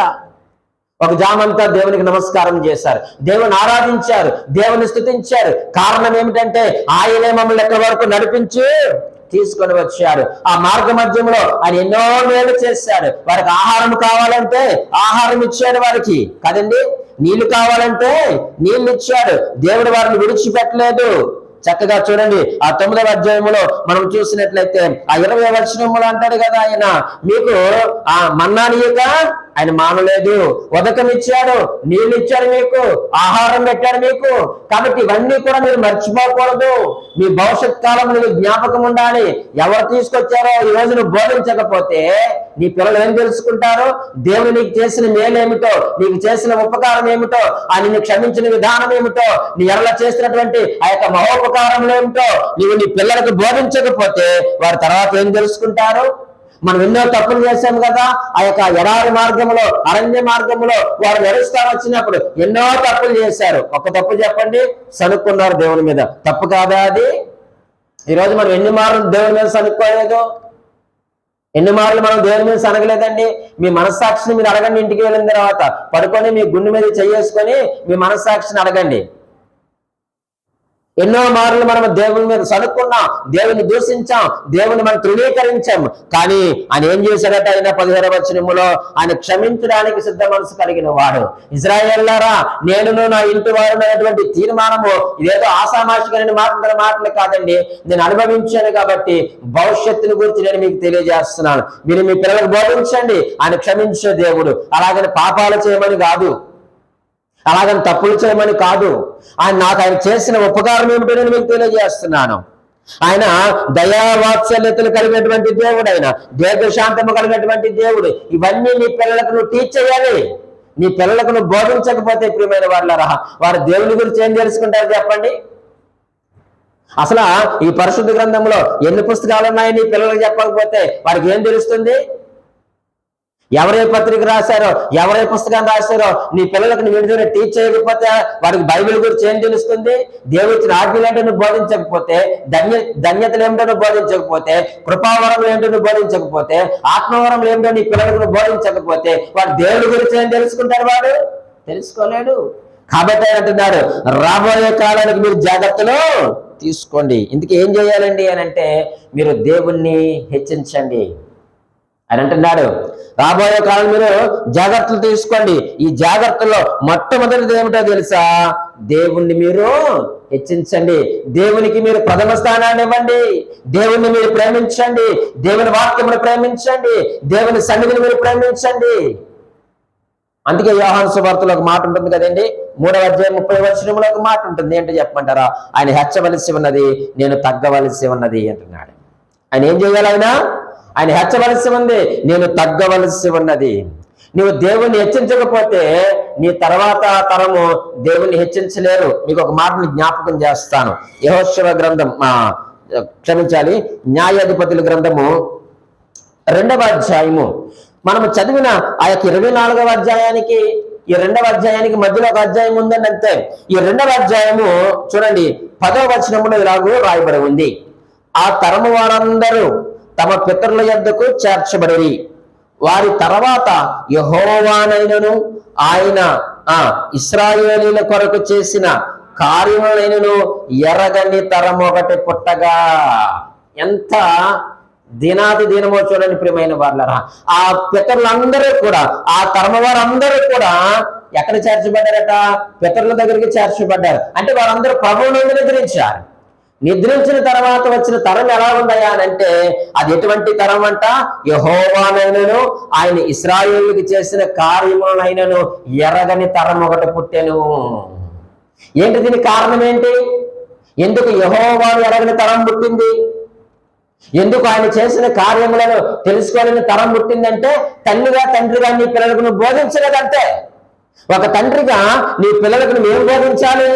ఒక జామంతా దేవునికి నమస్కారం చేశారు, దేవుని ఆరాధించారు, దేవుని స్తుతించారు. కారణం ఏమిటంటే ఆయనే మమ్మల్ని ఎక్కడి వరకు నడిపించి తీసుకొని వచ్చారు. ఆ మార్గ మధ్యంలో ఆయన ఎన్నో మేలు చేశాడు. వారికి ఆహారం కావాలంటే ఆహారం ఇచ్చాడు వారికి కదండి. నీళ్లు కావాలంటే నీళ్లు ఇచ్చాడు. దేవుడు వారిని విడిచిపెట్టలేదు. చక్కగా చూడండి, ఆ 9వ అధ్యాయంలో మనం చూసినట్లయితే ఆ 20వ వచనంలో అంటాడు కదా, ఆయన మీకు ఆ మన్నానీయక ఆయన మానలేదు. ఉదకం ఇచ్చాడు, నీళ్ళు ఇచ్చాడు, మీకు ఆహారం పెట్టాడు మీకు. కాబట్టి ఇవన్నీ కూడా మీరు మర్చిపోకూడదు. మీ భవిష్యత్ కాలంలో జ్ఞాపకం ఉండాలి. ఎవరు తీసుకొచ్చారో ఈ రోజు నువ్వు బోధించకపోతే నీ పిల్లలు ఏం తెలుసుకుంటారు? దేవుడు నీకు చేసిన మేలేమిటో, నీకు చేసిన ఉపకారం ఏమిటో, ఆ నిన్ను క్షమించిన విధానం ఏమిటో, నీ ఎడల చేసినటువంటి ఆ యొక్క మహోపకారం ఏమిటో నీవు నీ పిల్లలకు బోధించకపోతే వారి తర్వాత ఏం తెలుసుకుంటారు? మనం ఎన్నో తప్పులు చేశాం కదా. ఆ యొక్క ఎడారి మార్గంలో, అరణ్య మార్గంలో వారు నడుస్తా వచ్చినప్పుడు ఎన్నో తప్పులు చేశారు. ఒక తప్పు చెప్పండి, సనుక్కున్నారు దేవుని మీద. తప్పు కాదా అది? ఈరోజు మనం ఎన్ని మార్లు దేవుని మీద సనుక్కోలేదు? ఎన్ని మార్లు మనం దేవుని మీద సనగలేదండి? మీ మనస్సాక్షిని మీరు అడగండి. ఇంటికి వెళ్ళిన తర్వాత పడుకొని మీ గుండె మీద చేసుకొని మీ మనస్సాక్షిని అడగండి. ఎన్నో మార్లు మనం దేవుని మీద సనుక్కున్నాం, దేవుని దూషించాం, దేవుని మనం తృణీకరించాం. కానీ ఆయన ఏం చేశాడట? ఆయన 17వ వచనములో ఆయన క్షమించడానికి సిద్ధ మనసు కలిగిన వాడు. ఇశ్రాయేలులారా, నేనును నా ఇంటి వారు అనేటువంటి తీర్మానము ఇదేదో ఆషామాషికమైన మాటలు కాదండి. నేను అనుభవించాను కాబట్టి భవిష్యత్తుని గురించి నేను మీకు తెలియజేస్తున్నాను. మీరు మీ పిల్లలకు బోధించండి. ఆయన క్షమించే దేవుడు. అలాగని పాపాలు చేయమని కాదు, అలాగని తప్పులు చేయమని కాదు. ఆయన చేసిన ఉపకారం ఏమిటో నేను మీకు తెలియజేస్తున్నాను. ఆయన దయావాత్సల్యతలు కలిగినటువంటి దేవుడు, ఆయన దీర్ఘశాంతము కలిగినటువంటి దేవుడు. ఇవన్నీ నీ పిల్లలకు నువ్వు టీచ్ చేయాలి. నీ పిల్లలకు నువ్వు బోధించకపోతే ప్రియమైన వాళ్ళరా, వారు దేవుని గురించి ఏం తెలుసుకుంటారు చెప్పండి? అసలు ఈ పరిశుద్ధ గ్రంథంలో ఎన్ని పుస్తకాలు ఉన్నాయో నీ పిల్లలకు చెప్పకపోతే వారికి ఏం తెలుస్తుంది? ఎవరే పత్రిక రాశారో, ఎవరే పుస్తకాన్ని రాశారో నీ పిల్లలకు నువ్వు ఇంటి టీచ్ చేయకపోతే వాడికి బైబిల్ గురించి ఏం తెలుస్తుంది? దేవుడిచ్చిన ఆజ్ఞలు ఏంటో నువ్వు బోధించకపోతే, ధన్యతలు ఏమిటో నువ్వు బోధించకపోతే, కృపావరం ఏంటో నువ్వు బోధించకపోతే, ఆత్మవరం ఏమిటో నీ పిల్లలకు నువ్వు బోధించకపోతే వాడు దేవుడి గురించి ఏం తెలుసుకుంటాడు? వాడు తెలుసుకోలేడు. కాబట్టి అంటున్నాడు, రాబోయే కాలానికి మీరు జాగ్రత్తలు తీసుకోండి. ఇందుకు ఏం చేయాలండి అని అంటే, మీరు దేవుణ్ణి హెచ్చించండి అని అంటున్నాడు. రాబోయే కాలం మీరు జాగ్రత్తలు తీసుకోండి. ఈ జాగ్రత్తలో మొట్టమొదటిది ఏమిటో తెలుసా? దేవుణ్ణి మీరు హెచ్చించండి. దేవునికి మీరు ప్రథమ స్థానాన్ని ఇవ్వండి. దేవుణ్ణి మీరు ప్రేమించండి. దేవుని వాక్యమును ప్రేమించండి. దేవుని సన్నిధిని మీరు ప్రేమించండి. అందుకే యోహాను సువార్తలో ఒక మాట ఉంటుంది కదండి, 3వ అధ్యాయం 30వ వచనంలో ఒక మాట ఉంటుంది. ఏంటో చెప్పమంటారా? ఆయన హెచ్చవలసి ఉన్నది, నేను తగ్గవలసి ఉన్నది అంటున్నాడు. ఆయన ఏం చేయాలి? ఆయన హెచ్చవలసి ఉంది, నేను తగ్గవలసి ఉన్నది. నువ్వు దేవుణ్ణి హెచ్చించకపోతే నీ తర్వాత తరము దేవుణ్ణి హెచ్చించలేరు. మీకు ఒక మాటను జ్ఞాపకం చేస్తాను. యెహోషువ గ్రంథం, క్షమించాలి, న్యాయాధిపతుల గ్రంథము 2వ అధ్యాయము. మనము చదివిన ఆ యొక్క 24వ అధ్యాయానికి ఈ 2వ అధ్యాయానికి మధ్యలో ఒక అధ్యాయం ఉందండి అంతే. ఈ 2వ అధ్యాయము చూడండి, 10వ వచనంలో ఇలాగూ రాయబడి ఉంది, ఆ తరము వారందరూ తమ పితరుల యొద్దకు చేర్చబడి వారి తర్వాత యెహోవానైనను ఆయన ఇశ్రాయేలీల కొరకు చేసిన కార్యములైనను ఎరగని తరం ఒకటి పుట్టగా. ఎంత దినాది దినమో చూడండి ప్రియమైన వాళ్ళరా. ఆ పితరులందరూ కూడా, ఆ తరమ వారందరూ కూడా ఎక్కడ చేర్చబడ్డారట? పితరుల దగ్గరికి చేర్చబడ్డారు. అంటే వారందరూ ప్రభువును నిద్రించారు. నిద్రించిన తర్వాత వచ్చిన తరం ఎలా ఉందయా అని అంటే, అది ఎటువంటి తరం అంట? యెహోవానైనను ఆయన ఇశ్రాయేలుకి చేసిన కార్యములైనను ఎరగని తరం ఒకటి పుట్టెను. ఏంటి దీనికి కారణం ఏంటి? ఎందుకు యెహోవాను ఎరగని తరం పుట్టింది? ఎందుకు ఆయన చేసిన కార్యములను తెలుసుకోవాలని తరం పుట్టిందంటే తల్లిగా తండ్రిగా నీ పిల్లలకు నువ్వు బోధించలేదంటే. ఒక తండ్రిగా నీ పిల్లలకు నువ్వు ఏం బోధించాలి?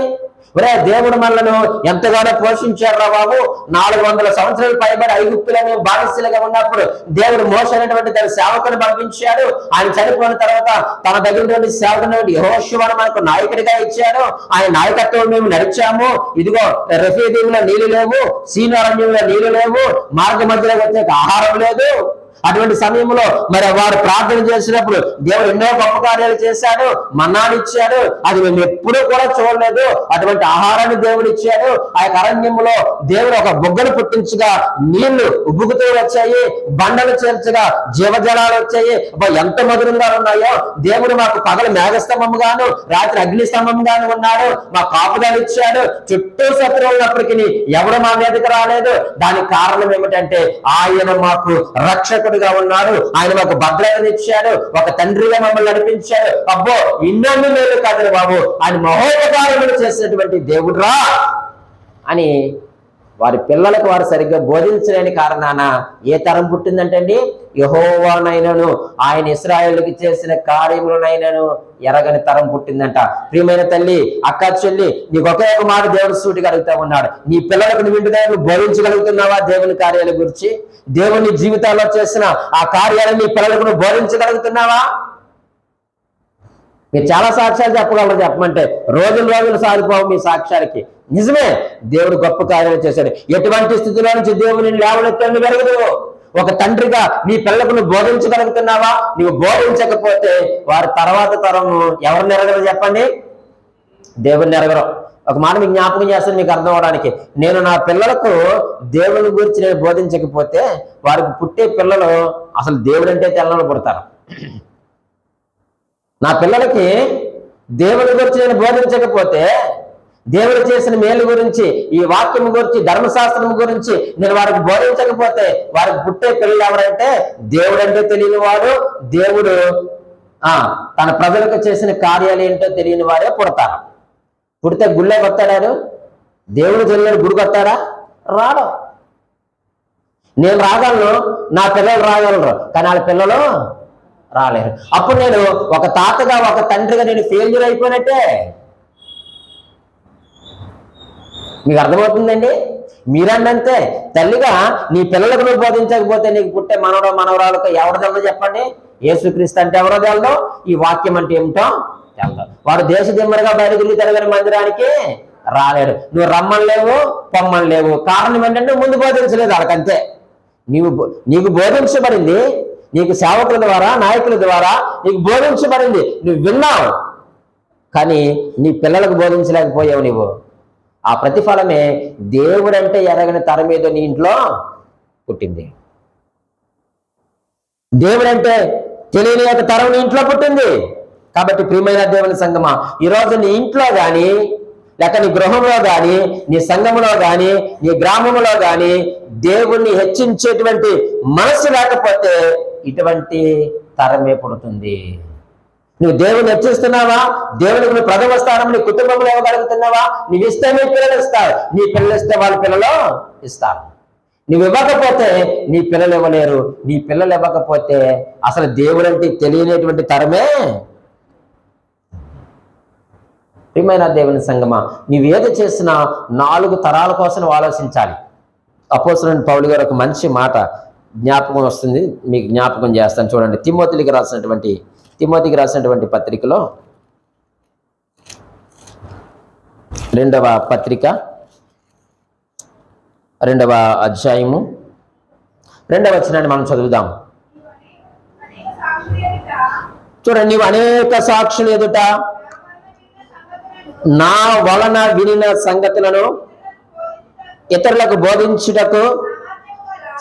ఒరే, దేవుడు మనలను ఎంతగానో పోషించాడు రా బాబు. 400 సంవత్సరాలు పైబడి ఐగుప్తులను బానిసలుగా ఉన్నప్పుడు దేవుడు మోషే అనేటువంటి తన సేవకుని పంపించాడు. ఆయన చనిపోయిన తర్వాత తన దగ్గర సేవకుని యెహోషువను మనకు నాయకుడిగా ఇచ్చాడు. ఆయన నాయకత్వం మేము నడిచాము. ఇదిగో రెఫీదీంలో నీళ్లు లేవు, సీనారణ్యంలో నీళ్లు లేవు, మార్గ మధ్యలో వచ్చే ఆహారం లేదు. అటువంటి సమయంలో మరి వారు ప్రార్థన చేసినప్పుడు దేవుడు ఎన్నో గొప్ప కార్యాలు చేశాడు. మన్నాను ఇచ్చాడు, అది మేము ఎప్పుడూ కూడా చూడలేదు. అటువంటి ఆహారాన్ని దేవుడు ఇచ్చాడు. ఆ యొక్క అరణ్యంలో దేవుడు ఒక బొగ్గను పుట్టించగా నీళ్లు ఉబ్బుకుతూ వచ్చాయి, బండలు చేర్చగా జీవజలాలు వచ్చాయి. ఎంత మధురంగా ఉన్నాయో. దేవుడు మాకు పగలు మేఘస్తంభంగాను రాత్రి అగ్నిస్తంభంగాను ఉన్నాడు. మా కాపుదలు ఇచ్చాడు. చుట్టూ శత్రువులు ఉన్నప్పటికీ ఎవడు మా మీదకి రాలేదు. దానికి కారణం ఏమిటంటే ఆయన మాకు రక్షకుడుగా ఉన్నాడు. ఆయన మాకు భద్రతనిచ్చాడు. ఒక తండ్రిగా మమ్మల్ని నడిపించాడు. అబ్బో, ఇన్నన్ని మేలు కాదు బాబు, ఆయన మహోపకారములు చేసినటువంటి దేవుడురా అని వారి పిల్లలకు వారు సరిగ్గా బోధించలేని కారణాన ఏ తరం పుట్టిందంటే అండి, యెహోవానైనను ఆయన ఇశ్రాయేలుకి చేసిన కార్యములనైనను ఎరగని తరం పుట్టిందంట. ప్రియమైన తల్లి, అక్క, చెల్లి, నీకు ఒకే ఒక మాట దేవుడు సూటిగా అడుగుతా ఉన్నాడు. నీ పిల్లలకు నువ్వు ఇంటి దగ్గర బోధించగలుగుతున్నావా? దేవుని కార్యాల గురించి, దేవుని జీవితాల్లో చేసిన ఆ కార్యాలను నీ పిల్లలకు నువ్వు బోధించగలుగుతున్నావా? మీరు చాలా సాక్ష్యాలు చెప్పగలరు. చెప్పమంటే రోజులు సాగిపోవు మీ సాక్ష్యాలకి. నిజమే, దేవుడు గొప్ప కార్యాలు చేశాడు. ఎటువంటి స్థితిలో నుంచి దేవుని లేవనెత్తండి పెరగదు. ఒక తండ్రిగా నీ పిల్లలకు నువ్వు బోధించగలుగుతున్నావా? నువ్వు బోధించకపోతే వారి తర్వాత తరం ఎవరిని ఎరగరు చెప్పండి? దేవుడిని ఎరగరు. ఒక మాట మీకు జ్ఞాపకం చేస్తాను మీకు అర్థం అవడానికి. నేను నా పిల్లలకు దేవుని గురించి నేను బోధించకపోతే వారికి పుట్టే పిల్లలు అసలు దేవుడు అంటే తెల్లని పుడతారు. నా పిల్లలకి దేవుడి గురించి నేను బోధించకపోతే, దేవుడు చేసిన మేలు గురించి, ఈ వాక్యం గురించి, ధర్మశాస్త్రం గురించి నేను వారికి బోధించకపోతే వారికి పుట్టే పిల్లలు ఎవరంటే దేవుడు అంటే తెలియని వాడు, దేవుడు తన ప్రజలకు చేసిన కార్యాలు ఏంటో తెలియని వారే పుడతారు. పుడితే గుళ్ళే కొత్తాడారు, దేవుడు తెలియని గుడి కొత్తాడా? రాడు. నేను రాగలను, నా పిల్లలు రాగలరు, కానీ వాళ్ళ పిల్లలు రాలేరు. అప్పుడు నేను ఒక తాతగా ఒక తండ్రిగా నేను ఫెయిల్యూర్ అయిపోయినట్టే. మీకు అర్థమవుతుందండి? మీరన్నంతే తల్లిగా నీ పిల్లలకు నువ్వు బోధించకపోతే నీకు పుట్టే మనవడో మనవరాలకు ఎవరు తెలదో చెప్పండి? యేసుక్రీస్తు అంటే ఎవరో తెలదో, ఈ వాక్యం అంటే ఏమిటో తెలదు. వాడు దేశ దిమ్మరుగా బయట తిరిగి తిరగని మందిరానికి రాలేడు. నువ్వు రమ్మని లేవు, పొమ్మని లేవు. కారణం ఏంటంటే ముందు బోధించలేదు వాళ్ళకంతే. నీకు బోధించబడింది, నీకు సేవకుల ద్వారా, నాయకుల ద్వారా నీకు బోధించబడింది, నువ్వు విన్నావు, కానీ నీ పిల్లలకు బోధించలేకపోయావు. నువ్వు ఆ ప్రతిఫలమే దేవుడంటే ఎరగని తరం మీద నీ ఇంట్లో పుట్టింది. దేవుడంటే తెలియని ఒక తరం నీ ఇంట్లో పుట్టింది. కాబట్టి ప్రియమైన దేవుని సంగమా, ఈరోజు నీ ఇంట్లో కానీ, లేక నీ గృహంలో కానీ, నీ సంఘములో కానీ, నీ గ్రామంలో కానీ దేవుణ్ణి హెచ్చించేటువంటి మనసు లేకపోతే ఇటువంటి తరమే పుడుతుంది. నువ్వు దేవుని హెచ్చిస్తున్నావా? దేవునికి నువ్వు ప్రథమ స్థానం నీ కుటుంబంలో ఇవ్వగలుగుతున్నావా? నువ్వు ఇస్తే నీ పిల్లలు ఇస్తారు, నీ పిల్లలు ఇస్తే వాళ్ళ పిల్లలు ఇస్తారు. నువ్వు ఇవ్వకపోతే నీ పిల్లలు ఇవ్వలేరు. నీ పిల్లలు ఇవ్వకపోతే అసలు దేవుడు అంటే తెలియనటువంటి తరమే. ప్రియమైన దేవుని సంగమా, నువ్వేది చేసినా 4 తరాల కోసం ఆలోచించాలి. అపోస్తలుడైన పౌలు గారు ఒక మంచి మాట జ్ఞాపకం వస్తుంది, మీకు జ్ఞాపకం చేస్తాను. చూడండి, తిమోతికి రాసినటువంటి పత్రికలో 2వ పత్రిక 2వ అధ్యాయము 2వ వచనాన్ని మనం చదువుదాం. చూడండి, నీవు అనేక సాక్షులు ఎదుట నా వలన వినిన సంగతులను ఇతరులకు బోధించుటకు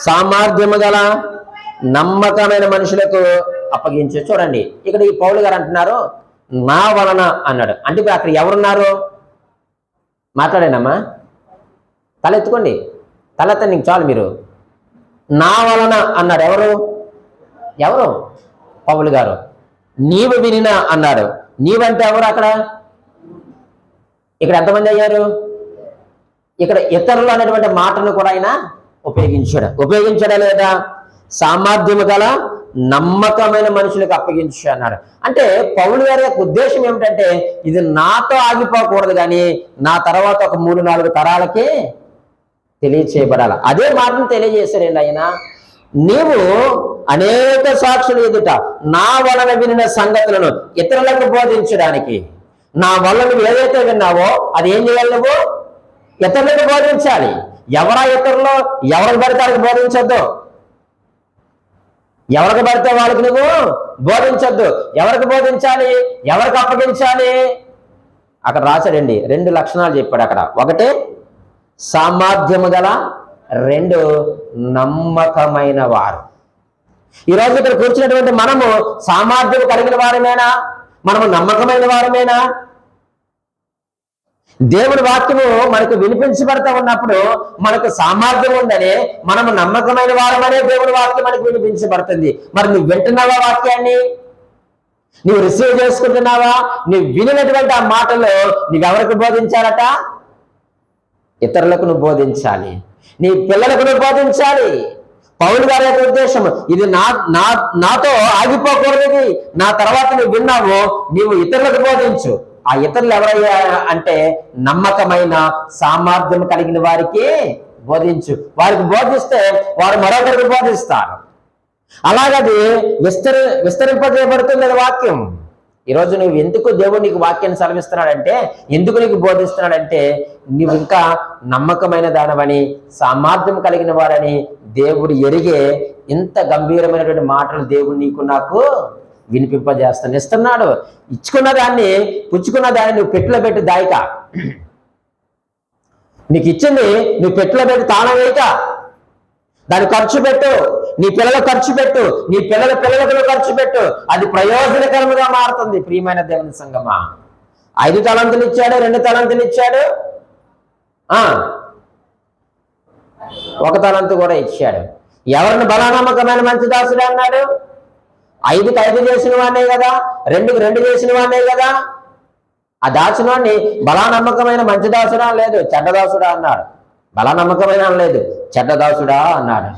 సామర్థ్యము గల నమ్మకమైన మనుషులకు అప్పగించు. చూడండి, ఇక్కడ ఈ పౌలు గారు అంటున్నారు నా వలన అన్నాడు. అంటే అక్కడ ఎవరున్నారు? మాట్లాడానమ్మా, తలెత్తుకోండి, తలెత్తండి, నీకు చాలు. మీరు నా వలన అన్నాడు. ఎవరు? పౌలు గారు. నీవు వినిన అన్నాడు. నీవంటే ఎవరు? అక్కడ ఇక్కడ ఎంతమంది అయ్యారు? ఇక్కడ ఇతరులు అనేటువంటి మాటను కూడా ఆయన ఉపయోగించాడా లేదా? సామర్థ్యము గల నమ్మకమైన మనుషులకు అప్పగించు అన్నాడు. అంటే పౌలు గారి యొక్క ఉద్దేశం ఏమిటంటే, ఇది నాతో ఆగిపోకూడదు, కానీ నా తర్వాత ఒక 3-4 తరాలకే తెలియచేయబడాలి. అదే మాటను తెలియజేశారండి ఆయన. నీవు అనేక సాక్షులు ఎదుట నా వలన వినిన సంగతులను ఇతరులకు బోధించడానికి, నా వల్ల నువ్వు ఏదైతే విన్నావో అది ఏం చేయాలి? నువ్వు ఇతరులకు బోధించాలి. ఎవరా ఇతరులు? ఎవరికి పడితే వాళ్ళకి బోధించొద్దు. ఎవరికి పడితే వాళ్ళకి నువ్వు బోధించొద్దు. ఎవరికి బోధించాలి? ఎవరికి అప్పగించాలి? అక్కడ రాశాడండి, 2 లక్షణాలు చెప్పాడు అక్కడ. 1 సామర్థ్యము గల, 2 నమ్మకమైన వారు. ఈరోజు ఇక్కడ కూర్చున్నటువంటి మనము సామర్థ్యం కలిగిన వారమేనా? మనము నమ్మకమైన వారమేనా? దేవుని వాక్యము మనకు వినిపించబడతా ఉన్నప్పుడు మనకు సామర్థ్యం ఉందని, మనము నమ్మకమైన వారమనే దేవుని వాక్యం మనకు వినిపించబడుతుంది. మరి నువ్వు వింటున్నావా వాక్యాన్ని? నువ్వు రిసీవ్ చేసుకుంటున్నావా? నువ్వు వినినటువంటి ఆ మాటలు నువ్వెవరికి బోధించాలట? ఇతరులకు నువ్వు బోధించాలి. నీ పిల్లలకు నువ్వు బోధించాలి. పౌలు గారి యొక్క ఉద్దేశం ఇది, నాతో ఆగిపోకూడదు. నా తర్వాత నువ్వు విన్నావు, నీవు ఇతరులకు బోధించు. ఆ ఇతరులు ఎవరయ్యా అంటే, నమ్మకమైన సామర్థ్యం కలిగిన వారికి బోధించు. వారికి బోధిస్తే వారు మరొకరికి బోధిస్తారు. అలాగది విస్తరింపజేయబడుతుంది వాక్యం. ఈరోజు నువ్వు ఎందుకు దేవుడు నీకు వాక్యాన్ని సెలవిస్తున్నాడంటే, ఎందుకు నీకు బోధిస్తున్నాడంటే, నువ్వు ఇంకా నమ్మకమైన దానవని, సామర్థ్యం కలిగిన వారని దేవుడు ఎరిగే ఇంత గంభీరమైనటువంటి మాటలు దేవుడు నీకు నాకు ఇస్తున్నాడు. ఇచ్చుకున్న దాన్ని, పుచ్చుకున్న దాన్ని నువ్వు పెట్టెలో పెట్టి దాయిక. నీకు ఇచ్చింది నువ్వు పెట్టెలో పెట్టి తాళం వేయక, దాన్ని ఖర్చు పెట్టు. నీ పిల్లలకు ఖర్చు పెట్టు, నీ పిల్లలకు ఖర్చు పెట్టు. అది ప్రయోజనకరముగా మారుతుంది. ప్రియమైన దేవుని సంగమా, 5 తలంతులు ఇచ్చాడు, 2 తలంతులు ఇచ్చాడు, 1 తలంతు కూడా ఇచ్చాడు. ఎవరిని బలనమ్మకమైన మంచి దాసుడు అన్నాడు? 5కి 5 చేసిన వాడినే కదా, 2కి 2 చేసిన వాడినే కదా. ఆ దాసునాన్ని బలానమ్మకమైన మంచి దాసుడా లేదు, చెడ్డదాసుడా అన్నాడు. బలానమ్మకమైన లేదు, చెడ్డదాసుడా అన్నాడు.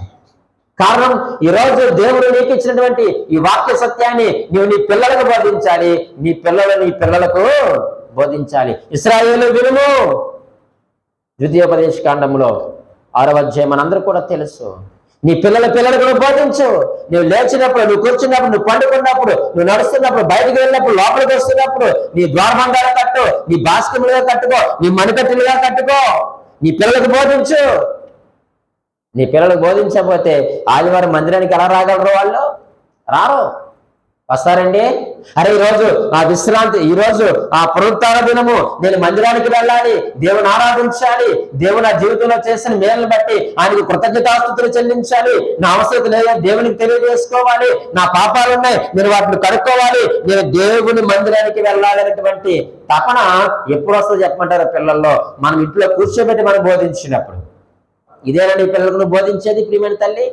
కారణం, ఈరోజు దేవుడు నీకు ఇచ్చినటువంటి ఈ వాక్య సత్యాన్ని నువ్వు నీ పిల్లలకు బోధించాలి. నీ పిల్లలకు బోధించాలి. ఇశ్రాయేలు వినుము. ద్వితీయోపదేశ కాండంలో 6వ అధ్యాయం మనందరూ కూడా తెలుసు. నీ పిల్లలకు నువ్వు బోధించు. నువ్వు లేచినప్పుడు, నువ్వు కూర్చున్నప్పుడు, నువ్వు పండుకున్నప్పుడు, నువ్వు నడుస్తున్నప్పుడు, బయటకు వెళ్ళినప్పుడు, లోపలికి వస్తున్నప్పుడు, నీ ద్వారబంధాలు కట్టు, నీ బాస్కెట్లుగా కట్టుకో, నీ మణికట్టులుగా కట్టుకో. నీ పిల్లలకు బోధించు. నీ పిల్లలకు బోధించకపోతే ఆదివారం మందిరానికి ఎలా రాగలరు? వాళ్ళు రారు. వస్తారండి? అరే ఈరోజు ఆ విశ్రాంతి, ఈరోజు ఆ పునరుత్థాన దినము, నేను మందిరానికి వెళ్ళాలి, దేవుని ఆరాధించాలి, దేవుని నా జీవితంలో చేసిన మేలను బట్టి ఆయనకు కృతజ్ఞతాస్తుతులు చెల్లించాలి, నా అవసరం లేదా దేవునికి తెలియజేసుకోవాలి, నా పాపాలు ఉన్నాయి, నేను వాటిని కడుక్కోవాలి, నేను దేవుని మందిరానికి వెళ్ళాలనేటువంటి తపన ఎప్పుడు వస్తుందో చెప్పమంటారు? పిల్లల్లో మనం ఇంట్లో కూర్చోబెట్టి మనం బోధించినప్పుడు. ఇదేనా నీ పిల్లలకు నువ్వు బోధించేది? ప్రియమైన తల్లి,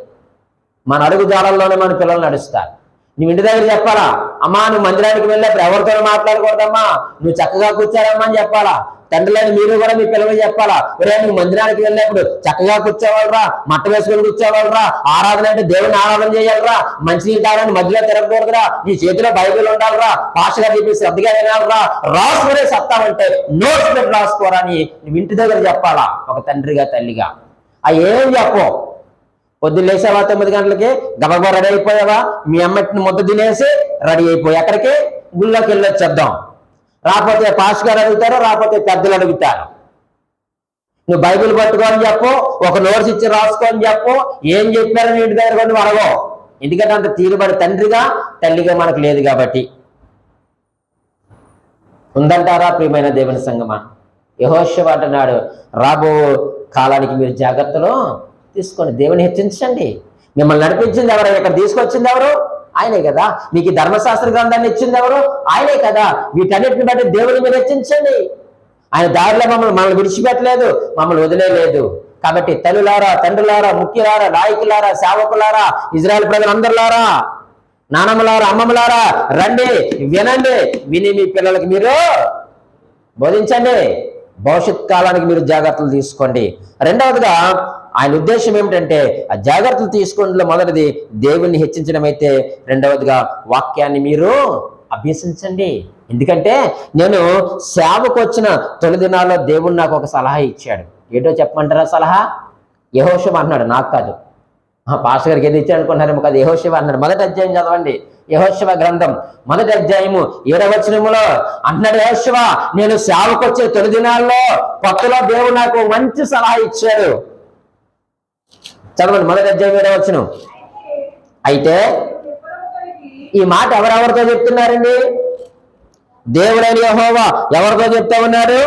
మన అడుగు జాడల్లోనే మన పిల్లలు నడుస్తారు. నువ్వు ఇంటి దగ్గర చెప్పాలా, అమ్మా నువ్వు మందిరానికి వెళ్ళినప్పుడు ఎవరితో మాట్లాడకూడదమ్మా, నువ్వు చక్కగా కూర్చోరమ్మా అని చెప్పాలా. తండ్రులని మీరు కూడా మీ పిల్లలకు చెప్పాలా, ఒరే నువ్వు మందిరానికి వెళ్ళినప్పుడు చక్కగా కూర్చోవాలరా, మట్ట వేసుకొని కూర్చోవాలరా, ఆరాధన అంటే దేవుని ఆరాధన చేయాలరా, మంచి తాగని మధ్యలో తిరగకూడదురా, నీ చేతిలో బైబిల్ ఉండాలరా, పాస్టర్ గారు చెప్పి శ్రద్ధగా వినాలరా, రాసుకునే సత్తామంటే నోట్స్ పెట్టి రాసుకోరా అని నువ్వు ఇంటి దగ్గర చెప్పాలా. ఒక తండ్రిగా, తల్లిగా ఏం చెప్పు. పొద్దున్న లేసావా 9 గంటలకి, గబగబా రెడీ అయిపోయావా, మీ అమ్మటిని ముద్ద తినేసి రెడీ అయిపోయి ఎక్కడికి? గుళ్ళోకి వెళ్ళొచ్చేద్దాం. రాకపోతే పాస్టర్ గారు అడుగుతారు, రాకపోతే పెద్దలు అడుగుతారు. నువ్వు బైబిల్ పట్టుకోని చెప్పు, ఒక నోట్స్ ఇచ్చి రాసుకోని చెప్పు, ఏం చెప్పారని ఇంటి దగ్గర కొన్ని అడగవు. ఎందుకంటే అంత తీరుబడి తండ్రిగా, తల్లిగా మనకు లేదు కాబట్టి. ఉందంటారా ప్రియమైన దేవుని సంగమా? యెహోషువ అంటున్నాడు, రాబో కాలానికి మీరు జాగ్రత్తలు తీసుకోండి, దేవుని హెచ్చించండి. మిమ్మల్ని నడిపించింది ఎవరు? ఇక్కడ తీసుకొచ్చింది ఎవరు? ఆయనే కదా. మీకు ధర్మశాస్త్ర గ్రంథాన్ని ఇచ్చింది ఎవరు? ఆయనే కదా. వీటన్నిటిని బట్టి దేవుని మీరు హెచ్చించండి. ఆయన దారిలో మనల్ని విడిచిపెట్టలేదు, మమ్మల్ని వదిలేదు. కాబట్టి తల్లులారా, తండ్రులారా, ముఖ్యులారా, నాయకులారా, సేవకులారా, ఇజ్రాయెల్ ప్రజలందరిలారా, నానమ్మలారా, అమ్మమ్మలారా, రండి, వినండి. విని మీ పిల్లలకి మీరు బోధించండి. భవిష్యత్ కాలానికి మీరు జాగ్రత్తలు తీసుకోండి. రెండవదిగా ఆయన ఉద్దేశం ఏమిటంటే ఆ జాగ్రత్తలు తీసుకోవడంలో మొదటిది దేవుణ్ణి హెచ్చించడం అయితే, రెండవదిగా వాక్యాన్ని మీరు అభ్యసించండి. ఎందుకంటే నేను సేవకు వచ్చిన తొలి దినాల్లో దేవుడు నాకు ఒక సలహా ఇచ్చాడు. ఏంటో చెప్పమంటారా సలహా? యెహోషువ అన్నాడు, నాకు కాదు. పాస్టర్ గారికి ఏది ఇచ్చాడు అనుకుంటున్నారేమో కాదు, యెహోషువ అన్నాడు. మొదటి అధ్యాయం చదవండి, యెహోషువ గ్రంథం మొదటి అధ్యాయము 7వ వచనములో అంటున్నాడు, యెహోషువ నేను సేవకు వచ్చే తొలి దినాల్లో కొత్తలో దేవుడు నాకు మంచి సలహా ఇచ్చాడు. చదవండి మొదటి అధ్యాయం 7వ వచనం. అయితే ఈ మాట ఎవరెవరితో చెప్తున్నారండి? దేవుడైన యెహోవా ఎవరితో చెప్తా ఉన్నాడు?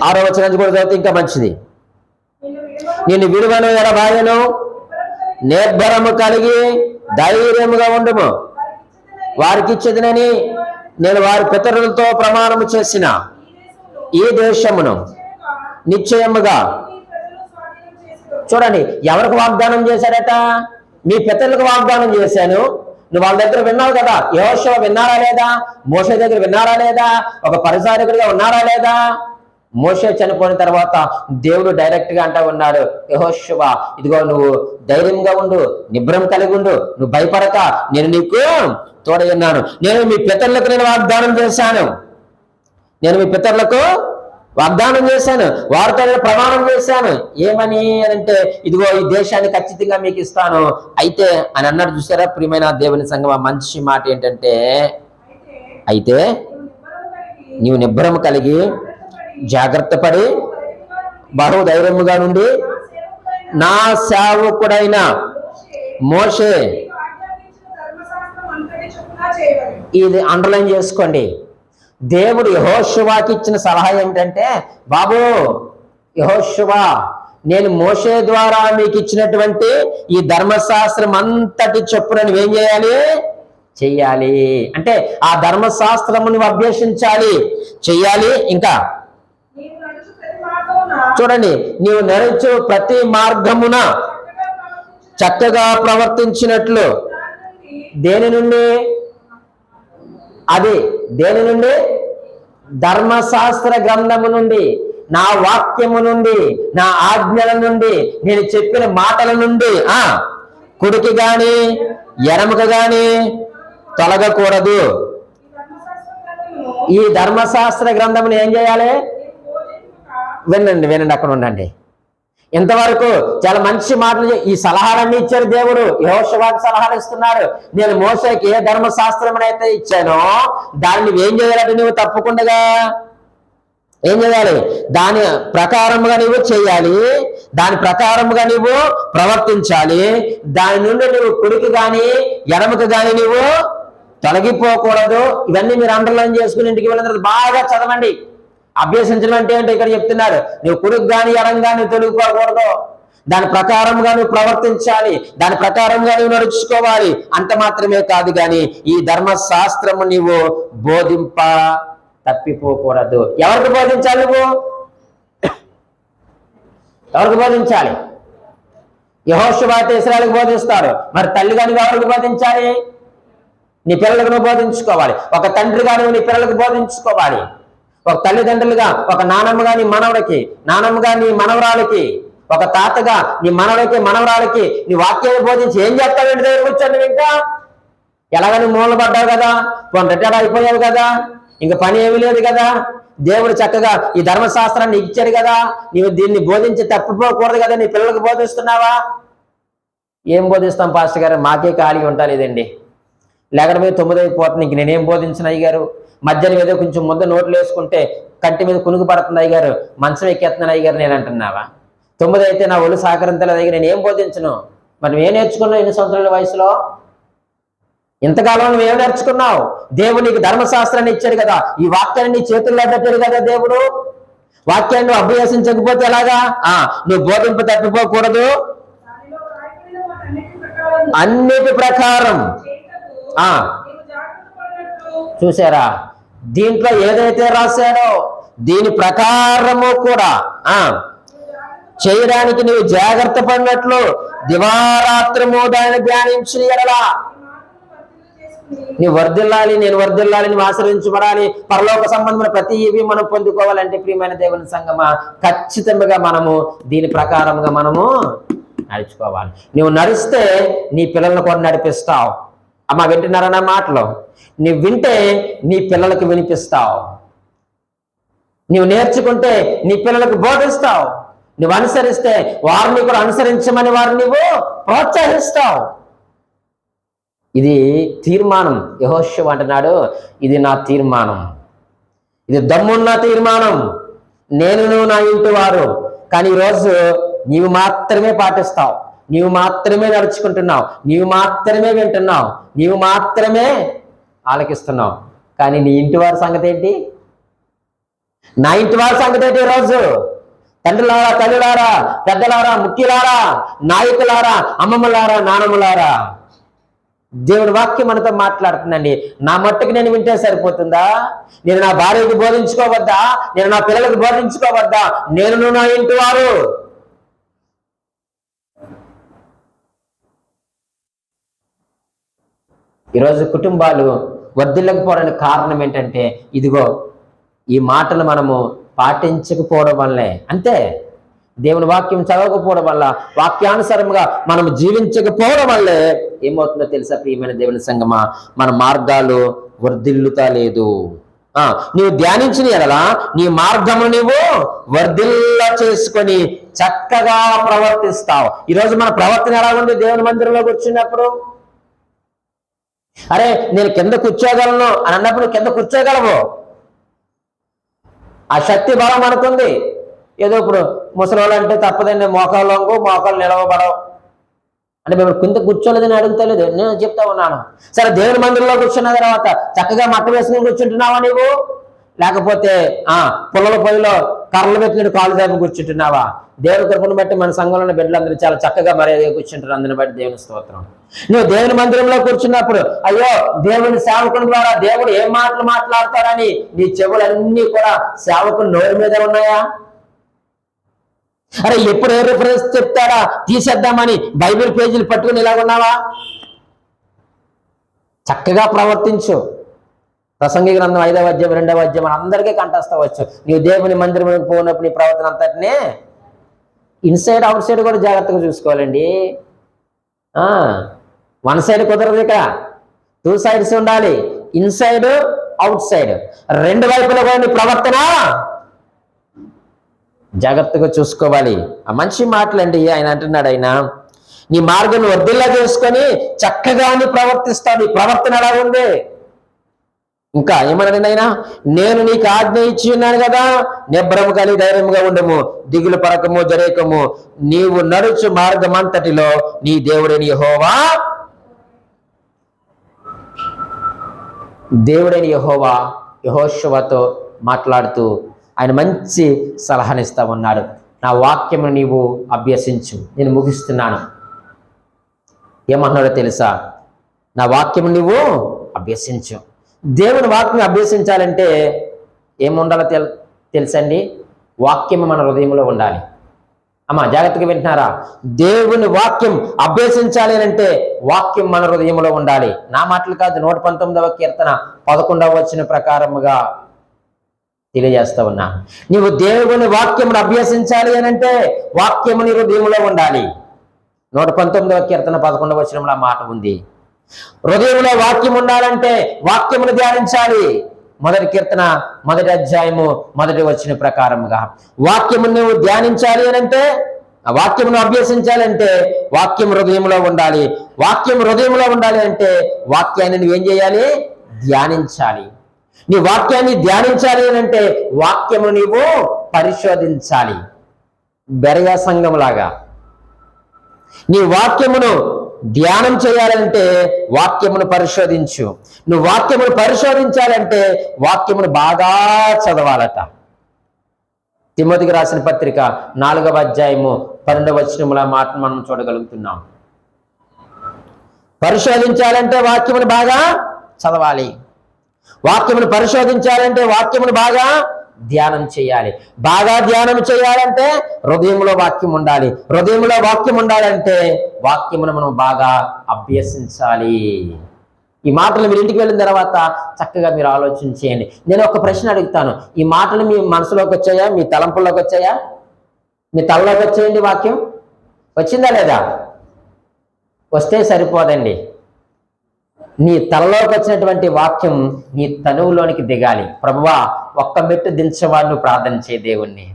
6వ వచనం కూడా చదివితే ఇంకా మంచిది. నేను విలువను ఎడబాయను, నిర్భరము కలిగి ధైర్యముగా ఉండుము. వారికి ఇచ్చేదినని నేను వారి పితరులతో ప్రమాణము చేసిన ఈ దేశమును నిశ్చయముగా. చూడండి, ఎవరికి వాగ్దానం చేశాడట? మీ పితరులకు వాగ్దానం చేశాను. నువ్వు వాళ్ళ దగ్గర విన్నావు కదా. యెహోషువ విన్నారా లేదా? మోషే దగ్గర విన్నారా లేదా? ఒక పరిచారకుడిగా ఉన్నారా లేదా? మోషే చనిపోయిన తర్వాత దేవుడు డైరెక్ట్ గా అంటా ఉన్నాడు, యెహోషువ ఇదిగో నువ్వు ధైర్యంగా ఉండు, నిబ్రం కలిగి ఉండు, నువ్వు భయపడక, నేను నీకు తోడై ఉన్నాను. నేను మీ పితరులకు వాగ్దానం చేశాను. నేను మీ పితరులకు వాగ్దానం చేశాను, వారితో ప్రమాణం చేశాను. ఏమని అంటే, ఇదిగో ఈ దేశాన్ని ఖచ్చితంగా మీకు ఇస్తాను. అయితే అని అన్నాడు. చూసారా ప్రియమైన దేవుని సంగమా, మంచి మాట ఏంటంటే, అయితే నీవు నిబ్బరము కలిగి జాగ్రత్త పడి బహు ధైర్యముగా నుండి నా సేవకుడైన మోషే, ఇది అండర్లైన్ చేసుకోండి. దేవుడు యెహోషువకి ఇచ్చిన సలహా ఏమిటంటే, బాబు యెహోషువ నేను మోషే ద్వారా మీకు ఇచ్చినటువంటి ఈ ధర్మశాస్త్రం అంతటి చొప్పున నువ్వేం చెయ్యాలి అంటే ఆ ధర్మశాస్త్రము నువ్వు అభ్యసించాలి, చెయ్యాలి. ఇంకా చూడండి, నీవు నడుచు ప్రతి మార్గమున చక్కగా ప్రవర్తించినట్లు. దేని నుండి? అది దేని నుండి? ధర్మశాస్త్ర గ్రంథము నుండి, నా వాక్యము నుండి, నా ఆజ్ఞల నుండి, నేను చెప్పిన మాటల నుండి కుడికి గాని ఎడమకు గాని తొలగకూడదు. ఈ ధర్మశాస్త్ర గ్రంథమును ఏం చేయాలి? వినండి, అక్కడ ఉండండి. ఇంతవరకు చాలా మంచి మాటలు, ఈ సలహాలన్నీ ఇచ్చారు దేవుడు. యెహోషువకి సలహాలు ఇస్తున్నారు. నేను మోషేకి ఏ ధర్మశాస్త్రం అయితే ఇచ్చానో దాన్ని ఏం చేయాలంటే నువ్వు తప్పకుండా ఏం చేయాలి? దాని ప్రకారముగా నువ్వు చేయాలి, దాని ప్రకారముగా నువ్వు ప్రవర్తించాలి. దాని నుండి నువ్వు కుడికి గాని ఎడమకు గాని నువ్వు తొలగిపోకూడదు. ఇవన్నీ మీరు అండర్లైన్ చేసుకుని ఇంటికి వెళ్ళిన తర్వాత బాగా చదవండి. అభ్యసించడం అంటే ఇక్కడ చెప్తున్నారు, నువ్వు కుడికి గాని ఎడం గాని తొలగిపోకూడదు, దాని ప్రకారంగా నువ్వు ప్రవర్తించాలి, దాని ప్రకారంగా నువ్వు నడుచుకోవాలి. అంత మాత్రమే కాదు కానీ ఈ ధర్మశాస్త్రము నీవు బోధింప తప్పిపోకూడదు. ఎవరికి బోధించాలి? నువ్వు ఎవరికి బోధించాలి? యెహోషువ అయితే ఇశ్రాయేలుకు బోధిస్తాడు. మరి తల్లిగా నువ్వు ఎవరికి బోధించాలి? నీ పిల్లలకు నువ్వు బోధించుకోవాలి. ఒక తండ్రిగా నువ్వు నీ పిల్లలకు బోధించుకోవాలి. ఒక తల్లిదండ్రులుగా, ఒక నానమ్మగా నీ మనవడికి, నానమ్మగా నీ మనవరాలకి, ఒక తాతగా నీ మనవడికి మనవరాలకి నీ వాక్యాన్ని బోధించి ఏం చెప్తావేంటి? దగ్గర కూర్చోండి. ఇంకా ఎలాగని మూలన పడ్డావు కదా, రిటైర్డ్ అయిపోయావు కదా, ఇంకా పని ఏమీ లేదు కదా, దేవుడు చక్కగా ఈ ధర్మశాస్త్రాన్ని ఇచ్చాడు కదా, నీవు దీన్ని బోధించి తప్పిపోకూడదు కదా, నీ పిల్లలకు బోధిస్తున్నావా? ఏం బోధిస్తాం పాస్టర్ గారు, మాకే ఖాళీ ఉంటాలేదండి, లేకపోతే మీద 9 అయిపోతుంది, ఇంక నేనేం బోధించిన అయ్యగారు, మధ్యాహ్నం ఏదో కొంచెం ముద్ద నోట్లు వేసుకుంటే కంటి మీద కునుగు పడుతుంది అయ్యగారు, మంచం ఎక్కేస్తున్నాను అయ్యగారు నేను అంటున్నావా? 9 అయితే నా ఒళ్ళు సహకరించలేదు అయ్యగారు, నేను ఏం బోధించను? మరి నువ్వేం నేర్చుకున్నావు? ఎన్ని సంవత్సరాల వయసులో ఇంతకాలం నువ్వేం నేర్చుకున్నావు? దేవుడు నీకు ధర్మశాస్త్రాన్ని ఇచ్చాడు కదా, ఈ వాక్యాన్ని నీ చేతుల్లో పెట్టాడు కదా దేవుడు. వాక్యాన్ని నువ్వు అభ్యసించకపోతే ఎలాగా? నువ్వు బోధింపు తప్పిపోకూడదు. అన్నిటి ప్రకారం చూసారా, దీంట్లో ఏదైతే రాశాడో దీని ప్రకారము కూడా చేయడానికి నువ్వు జాగ్రత్త పడినట్లు దివారాత్రము దాన్ని ధ్యానించిన ఎడలా నీవు వర్ధిల్లాలి, నేను వర్ధిల్లాలి, నువ్వు ఆశ్రయించబడాలి, పరలోక సంబంధమైన ప్రతి ఇవి మనం పొందుకోవాలంటే ప్రియమైన దేవుని సంగమా ఖచ్చితంగా మనము దీని ప్రకారంగా మనము నడుచుకోవాలి. నువ్వు నడిస్తే నీ పిల్లలను కూడా నడిపిస్తావు. అమ్మ వింటున్నారన్న మాటలు? నువ్వు వింటే నీ పిల్లలకు వినిపిస్తావు. నువ్వు నేర్చుకుంటే నీ పిల్లలకు బోధిస్తావు. నువ్వు అనుసరిస్తే వారిని కూడా అనుసరించమని వారిని నువ్వు ప్రోత్సహిస్తావు. ఇది తీర్మానం. యెహోషువ అంటున్నాడు, ఇది నా తీర్మానం, ఇది దమ్మున్న తీర్మానం, నేను నా ఇంటి వారు. కానీ ఈరోజు నీవు మాత్రమే పాటిస్తావు, నీవు మాత్రమే నడుచుకుంటున్నావు, నీవు మాత్రమే వింటున్నావు, నీవు మాత్రమే ఆలకిస్తున్నావు. కానీ నీ ఇంటి వారి సంగతి ఏంటి? నా ఇంటి వారి సంగతి ఏంటి? ఈరోజు తండ్రులారా, తల్లులారా, పెద్దలారా, ముఖ్యులారా, నాయకులారా, అమ్మమ్మలారా, నానమ్మలారా, దేవుడి వాక్యం మనతో మాట్లాడుతుందండి. నా మట్టుకు నేను వింటే సరిపోతుందా? నేను నా భార్యకు బోధించుకోవద్దా? నేను నా పిల్లలకు బోధించుకోవద్దా? నేను నా ఇంటి వారు. ఈరోజు కుటుంబాలు వర్ధిల్లకపోవడానికి కారణం ఏంటంటే ఇదిగో ఈ మాటలు మనము పాటించకపోవడం వల్లే. అంతే, దేవుని వాక్యం చదవకపోవడం వల్ల, వాక్యానుసారంగా మనం జీవించకపోవడం వల్లే ఏమవుతుందో తెలుసా ప్రియమైన దేవుని సంగమా? మన మార్గాలు వర్ధిల్లుతా లేదు. నీవు ధ్యానించిన ఎడలా నీ మార్గము నీవు వర్ధిల్ల చేసుకొని చక్కగా ప్రవర్తిస్తావు. ఈరోజు మన ప్రవర్తన ఎలా ఉంది? దేవుని మందిరంలో కూర్చున్నప్పుడు అరే నేను కింద కూర్చోగలను అని అన్నప్పుడు కింద కూర్చోగలవు. ఆ శక్తి బలం అనుకుంది. ఏదో ఇప్పుడు ముసలి వాళ్ళు అంటే తప్పదండి, మోకాలు వంగు, మోకాలు నిలవబడవు అంటే మేము కింద కూర్చోలేదని అడుగుతలేదు, నేను చెప్తా ఉన్నాను. సరే, దేవుని మందిరంలో కూర్చున్న తర్వాత చక్కగా మట్ట వేసుకుని కూర్చుంటున్నావా నీవు? లేకపోతే పుల్లల పొయ్యిలో కర్రలు పెట్టినట్టు కాలు దాకా కూర్చుంటున్నావా? దేవుని కృపను బట్టి మన సంఘంలో బిడ్డలందరూ చాలా చక్కగా మర్యాదగా కూర్చుంటారు. అందుని బట్టి దేవుని స్తోత్రం. నువ్వు దేవుని మందిరంలో కూర్చున్నప్పుడు అయ్యో దేవుని సేవకుని ద్వారా దేవుడు ఏం మాటలు మాట్లాడతాడని నీ చెవులన్నీ కూడా సేవకుని నోరు మీద ఉన్నాయా? అరే ఎప్పుడు ఏ రిఫరెన్స్ చెప్తాడా తీసేద్దామని బైబిల్ పేజీలు పట్టుకుని ఇలా ఉన్నావా? చక్కగా ప్రవర్తించు. ప్రసంగి గ్రంథం 5వ అధ్యాయం 2వ అధ్యాయం అందరికీ కంటస్తవచ్చు. నీవు దేవుని మందిరంలోకి పోయినప్పుడు నీ ప్రవర్తన అంతటినే ఇన్సైడ్ అవుట్ సైడ్ కూడా జాగ్రత్తగా చూసుకోవాలండి. వన్ సైడ్ కుదరదు, ఇక 2 sides ఉండాలి. ఇన్సైడ్ అవుట్ సైడ్ రెండు వైపులా కూడా నీ ప్రవర్తన జాగ్రత్తగా చూసుకోవాలి. ఆ మంచి మాటలండి. ఆయన అంటున్నాడు, ఆయన నీ మార్గం వర్ధిల్లా చేసుకొని చక్కగా నీ ప్రవర్తిస్తావు. నీ ప్రవర్తన ఎలా ఉంది? ఇంకా ఏమన్నాడు ఆయన? నేను నీకు ఆజ్ఞ ఇచ్చి ఉన్నాను కదా, నిబ్బరము కలిగి ధైర్యంగా ఉండము, దిగులు పరకము జరేకము, నీవు నడుచు మార్గం అంతటిలో నీ దేవుడైన యెహోవా యెహోషువతో మాట్లాడుతూ ఆయన మంచి సలహానిస్తా ఉన్నాడు. నా వాక్యమును నీవు అభ్యసించు. నేను ముగిస్తున్నాను. ఏమన్నాడో తెలుసా? నా వాక్యము నువ్వు అభ్యసించు. దేవుని వాక్యం అభ్యసించాలంటే ఏముండాలో తెలుసండి? వాక్యం మన హృదయంలో ఉండాలి. అమ్మా జాగ్రత్తగా వింటున్నారా? దేవుని వాక్యం అభ్యసించాలి అంటే వాక్యం మన హృదయంలో ఉండాలి. నా మాటలు కాదు, 119వ కీర్తన 11వ వచనం ప్రకారముగా తెలియజేస్తా ఉన్నా. నీవు దేవుని వాక్యమును అభ్యసించాలి అని అంటే వాక్యము నీ హృదయంలో ఉండాలి. 119వ కీర్తన 11వ వచనంలో ఆ మాట ఉంది. హృదయంలో వాక్యం ఉండాలంటే వాక్యమును ధ్యానించాలి. 1వ కీర్తన 1వ అధ్యాయము 1వ వచనం ప్రకారముగా వాక్యము నువ్వు ధ్యానించాలి అని అంటే, ఆ వాక్యమును అభ్యసించాలంటే వాక్యం హృదయంలో ఉండాలి. వాక్యం హృదయంలో ఉండాలి అంటే వాక్యాన్ని నువ్వేం చేయాలి? ధ్యానించాలి. నీ వాక్యాన్ని ధ్యానించాలి అని అంటే వాక్యము నీవు పరిశోధించాలి. బెరయా సంఘంలాగా నీ వాక్యమును ధ్యానం చేయాలంటే వాక్యమును పరిశోధించు. నువ్వు వాక్యమును పరిశోధించాలంటే వాక్యమును బాగా చదవాలట. తిమోతికి రాసిన పత్రిక 4వ అధ్యాయము 12వ వచనముల మాట మనం చూడగలుగుతున్నాం. పరిశోధించాలంటే వాక్యమును బాగా చదవాలి. వాక్యమును పరిశోధించాలంటే వాక్యమును బాగా ధ్యానం చేయాలి. బాగా ధ్యానం చేయాలంటే హృదయంలో వాక్యం ఉండాలి. హృదయంలో వాక్యం ఉండాలంటే వాక్యమును మనం బాగా అభ్యసించాలి. ఈ మాటలు మీరు ఇంటికి వెళ్ళిన తర్వాత చక్కగా మీరు ఆలోచన చేయండి. నేను ఒక ప్రశ్న అడుగుతాను, ఈ మాటలు మీ మనసులోకి వచ్చాయా, మీ తలంపుల్లోకి వచ్చాయా, మీ తలలోకి వచ్చేయండి? వాక్యం వచ్చిందా లేదా? వస్తే సరిపోదండి, నీ తలలోకి వచ్చినటువంటి వాక్యం నీ తనువులోనికి దిగాలి. ప్రభువా ఒక్క మెట్టు దించవాడు నువ్వు ప్రార్థన చేయ దేవుణ్ణి.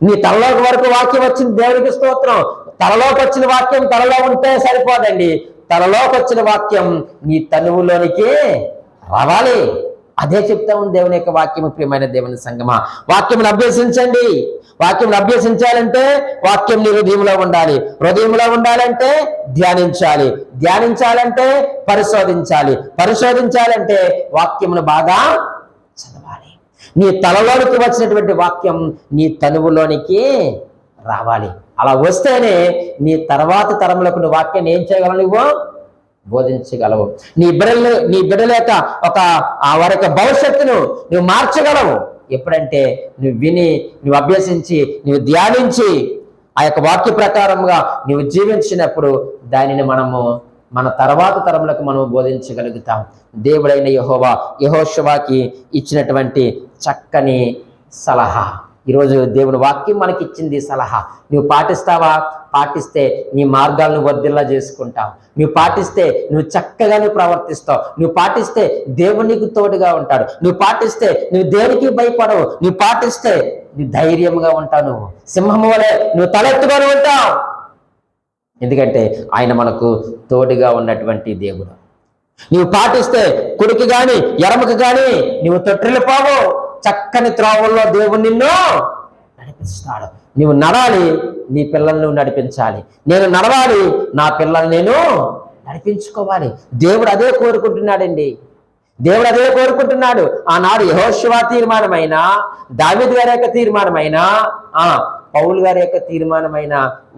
నీ తలలోకి వరకు వాక్యం వచ్చింది, దేవునికి స్తోత్రం. తలలోకి వచ్చిన వాక్యం తలలో ఉంటే సరిపోదండి, తలలోకి వచ్చిన వాక్యం నీ తనువులోనికి రావాలి. అదే చెప్తా ఉంది దేవుని యొక్క వాక్యం. ప్రియమైన దేవుని సంగమా, వాక్యం అభ్యసించండి. వాక్యం అభ్యసించాలంటే వాక్యం నీ హృదయంలో ఉండాలి. హృదయంలో ఉండాలంటే ధ్యానించాలి. ధ్యానించాలంటే పరిశోధించాలి. పరిశోధించాలంటే వాక్యమును బాగా చదవాలి. నీ తలలోనికి వచ్చినటువంటి వాక్యం నీ తనువులోనికి రావాలి. అలా వస్తేనే నీ తర్వాత తరములకు నువ్వు వాక్యాన్ని ఏం చేయగలవు? నువ్వు బోధించగలవు. నీ బిడ్డల యొక్క వారి యొక్క భవిష్యత్తును నువ్వు మార్చగలవు. ఎప్పుడంటే నువ్వు విని, నువ్వు అభ్యసించి, నువ్వు ధ్యానించి ఆ యొక్క వాక్య ప్రకారంగా నువ్వు జీవించినప్పుడు దానిని మనము మన తర్వాత తరములకు మనము బోధించగలుగుతాం. దేవుడైన యెహోషువకి ఇచ్చినటువంటి చక్కని సలహా. ఈరోజు దేవుని వాక్యం మనకి ఇచ్చింది సలహా. నువ్వు పాటిస్తావా? పాటిస్తే నీ మార్గాలను వర్ధిల్లా చేసుకుంటావు. నువ్వు పాటిస్తే నువ్వు చక్కగా ప్రవర్తిస్తావు. నువ్వు పాటిస్తే దేవుడు నీకు తోడుగా ఉంటాడు. నువ్వు పాటిస్తే నువ్వు దేనికి భయపడవు. నువ్వు పాటిస్తే నువ్వు ధైర్యంగా ఉంటావు. నువ్వు సింహము వలె నువ్వు తలెత్తుకొని ఉంటావు. ఎందుకంటే ఆయన మనకు తోడుగా ఉన్నటువంటి దేవుడు. నువ్వు పాటిస్తే కుడికి గాని ఎడమకు గాని నువ్వు తొట్టిల్లిపోవు. చక్కని త్రోవల్లో దేవుడు నిన్ను నడిపిస్తాడు. నువ్వు నడాలి, నీ పిల్లల్ని నువ్వు నడిపించాలి. నేను నడవాలి, నా పిల్లల్ని నేను నడిపించుకోవాలి. దేవుడు అదే కోరుకుంటున్నాడండి. దేవుడు అదే కోరుకుంటున్నాడు. ఆనాడు యెహోషువ తీర్మానమైన, దావీదు గారి యొక్క తీర్మానమైన, పౌలు గారి యొక్క తీర్మానమైన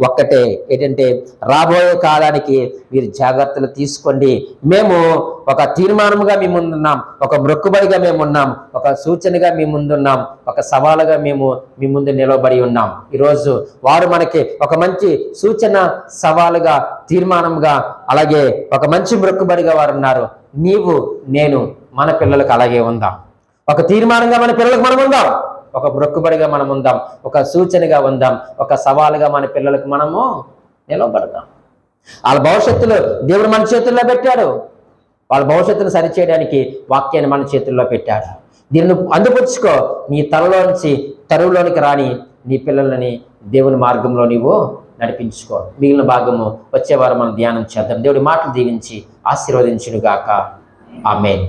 ఒక్కటే, ఏంటంటే రాబోయే కాలానికి మీరు జాగ్రత్తలు తీసుకోండి. మేము ఒక తీర్మానముగా మీ ముందున్నాం, ఒక మొక్కుబడిగా మేము ఉన్నాం, ఒక సూచనగా మీ ముందున్నాం, ఒక సవాలుగా మేము మీ ముందు నిలబడి ఉన్నాం. ఈరోజు వారు మనకి ఒక మంచి సూచన, సవాలుగా, తీర్మానంగా, అలాగే ఒక మంచి మొక్కుబడిగా వారు ఉన్నారు. నీవు నేను మన పిల్లలకు అలాగే ఉందాం. ఒక తీర్మానంగా మన పిల్లలకు మనం ఉందాం, ఒక మొక్కుబడిగా మనం ఉందాం, ఒక సూచనగా ఉందాం, ఒక సవాలుగా మన పిల్లలకు మనము నిలబడదాం. వాళ్ళ భవిష్యత్తులో దేవుడు మన చేతుల్లో పెట్టాడు. వాళ్ళ భవిష్యత్తును సరిచేయడానికి వాక్యాన్ని మన చేతుల్లో పెట్టాడు. దీన్ని అందిపుచ్చుకో. నీ తలలోంచి తరువులోనికి రాని నీ పిల్లలని దేవుని మార్గంలో నీవు నడిపించుకో. మిగిలిన భాగము వచ్చే వారం మనం ధ్యానం చేద్దాం. దేవుడి మాటలు దీవించి ఆశీర్వదించునుగాక. ఆమేన్.